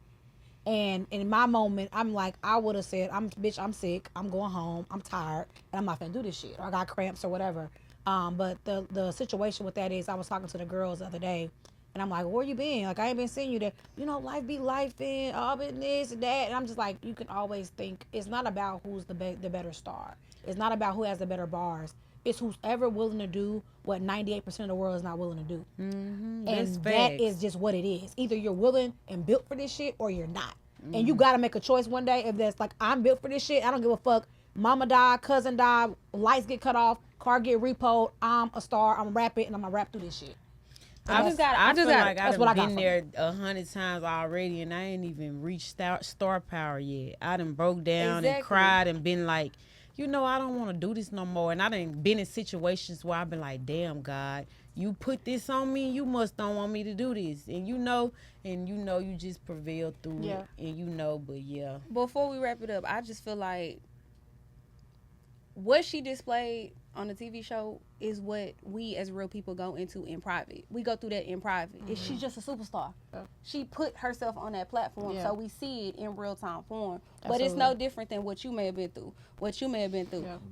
And in my moment, I'm like, I would have said, I'm sick, I'm going home, I'm tired, and I'm not gonna do this shit. Or I got cramps or whatever. But the situation with that is, I was talking to the girls the other day, and I'm like, where you been? Like, I ain't been seeing you there. You know, life be life and all been this and that. And I'm just like, you can always think, it's not about who's the better star. It's not about who has the better bars. It's who's ever willing to do what 98% of the world is not willing to do. Mm-hmm. And that is just what it is. Either you're willing and built for this shit or you're not. Mm-hmm. And you got to make a choice one day. If that's like, I'm built for this shit, I don't give a fuck. Mama died, cousin died, lights get cut off, car get repoed, I'm a star, I'm rapping, and I'm going to rap through this shit. I just got like that's I've what I got been from there 100 times already, and I ain't even reached star power yet. I done broke down and cried and been like, you know, I don't want to do this no more. And I done been in situations where I've been like, damn, God, you put this on me, you must don't want me to do this. And you know, you just prevail through it. And you know, but yeah. Before we wrap it up, I just feel like what she displayed on the TV show is what we as real people go into in private. We go through that in private. Mm-hmm. She's just a superstar. Yeah. She put herself on that platform, so we see it in real time form. Absolutely. But it's no different than what you may have been through,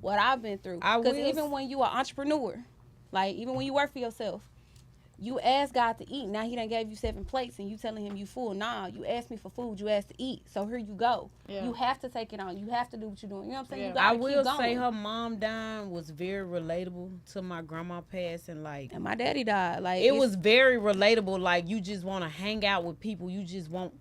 what I've been through. Because even when you are an entrepreneur, like even when you work for yourself, you ask God to eat. Now he done gave you 7 plates and you telling him you full. Nah, you asked me for food. You asked to eat. So here you go. Yeah. You have to take it on. You have to do what you're doing. You know what I'm saying? Yeah. You gotta I will say her mom dying was very relatable to my grandma passing. And my daddy died. Like it was very relatable. Like you just want to hang out with people. You just want,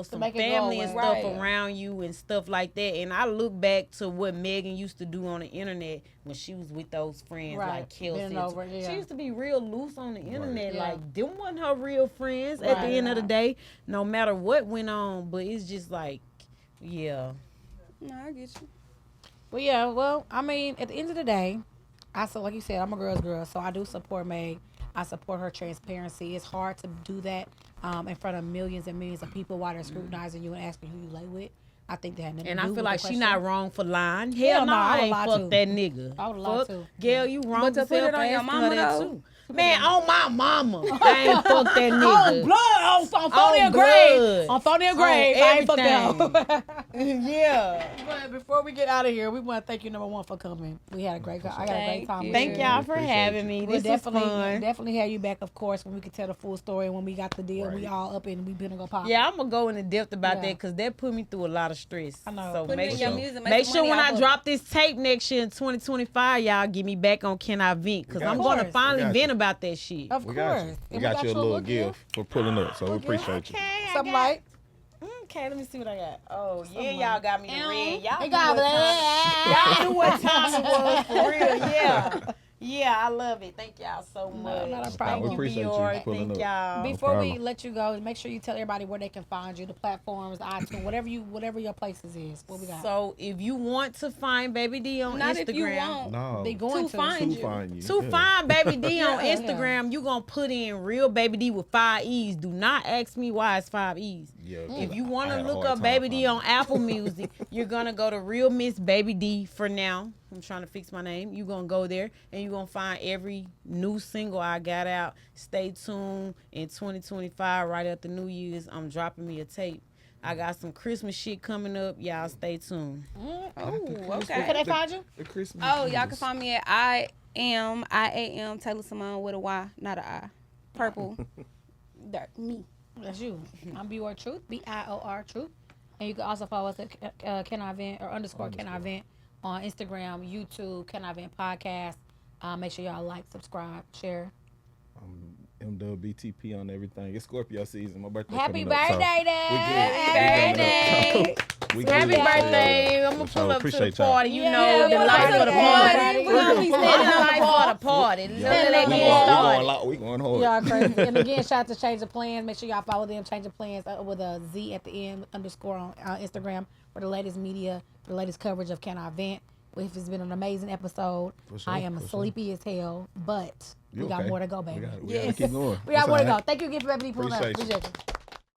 some family and stuff around you and stuff like that. And I look back to what Megan used to do on the internet when she was with those friends like Kelsey. She used to be real loose on the internet. Yeah. Like, them wasn't her real friends at the end of the day, no matter what went on. But it's just like, yeah. No, I get you. Well, yeah, well, I mean, at the end of the day, like you said, I'm a girl's girl, so I do support Meg. I support her transparency. It's hard to do that in front of millions and millions of people while they're scrutinizing you and asking who you lay with. I think they had nothing to do with I feel like she not wrong for lying. Hell no, I ain't fuck that nigga. I would have lied too. Gail, you wrong but to put it on your mama though. Too. Man, on my mama. I ain't fuck that nigga. On blood, on phony and grave. On phony and grave. I ain't fuck that. Yeah. But before we get out of here, we want to thank you, number one, for coming. We had a great time. I got a great time. Thank y'all for having me. This was fun. Definitely have you back, of course, when we can tell the full story. And when we got the deal, we all up and we been go pop. Yeah, I'm going to go into depth about that because that put me through a lot of stress. I know. So make sure when I drop this tape next year in 2025, y'all get me back on Can I Vent because I'm going to finally vent about that shit. Of course. We got you a little gift for pulling up, so we appreciate you. Something like? Okay, let me see what I got. Oh, yeah, y'all got me the red. Y'all knew what time it was for real, yeah. Yeah, I love it. Thank y'all so much. Not a problem. We appreciate you pulling up. Y'all. Before we let you go, make sure you tell everybody where they can find you, the platforms, the iTunes, whatever your places is. What we got? So if you want to find Babydee on Instagram, if you want. They going to find you. To find Babydee on Instagram, you gonna put in real Babydee with 5 E's. Do not ask me why it's 5 E's. Yeah, if you want to look up Babydee on Apple Music, you're gonna go to Real Miss Babydee for now. I'm trying to fix my name. You're going to go there and you're going to find every new single I got out. Stay tuned. In 2025, right after New Year's, I'm dropping me a tape. I got some Christmas shit coming up. Y'all stay tuned. Oh, okay. Where can they find you? The Christmas. Oh, y'all can find me at I am Taylor Simone with a Y, not a I. Purple. That me. That's you. I'm Bior Truth, BIOR Truth. And you can also follow us at Can I Vent or _ Can I Vent on Instagram, YouTube, Can I Vent Podcast. Make sure y'all like, subscribe, share. MWBTP on everything. It's Scorpio season. My birthday. Happy birthday, Dad. Happy birthday. I'm going to pull up to the party. You know, the life life of of the the party. party. We're going to be standing the life of the party. We going hard. Y'all crazy. And again, shout out to Change of Plans. Make sure y'all follow them, Change of Plans, with a Z at the end, _ on Instagram for the latest media, for the latest coverage of Can I Vent. It's been an amazing episode. Sure, I am sleepy as hell, but we got more to go, baby. We gotta keep going. We got more to go. Thank you again for Babydee pulling up. Appreciate you. Appreciate you.